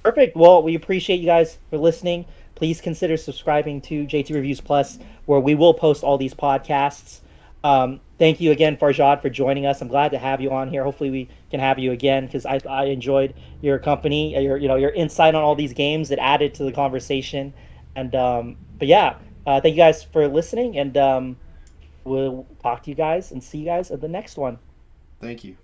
S1: Perfect. Well, we appreciate you guys for listening. Please consider subscribing to JT Reviews Plus, where we will post all these podcasts. Thank you again, Farjad, for joining us. I'm glad to have you on here. Hopefully, we can have you again because I enjoyed your company, your insight on all these games. It added to the conversation. And but yeah, thank you guys for listening. And we'll talk to you guys and see you guys at the next one.
S4: Thank you.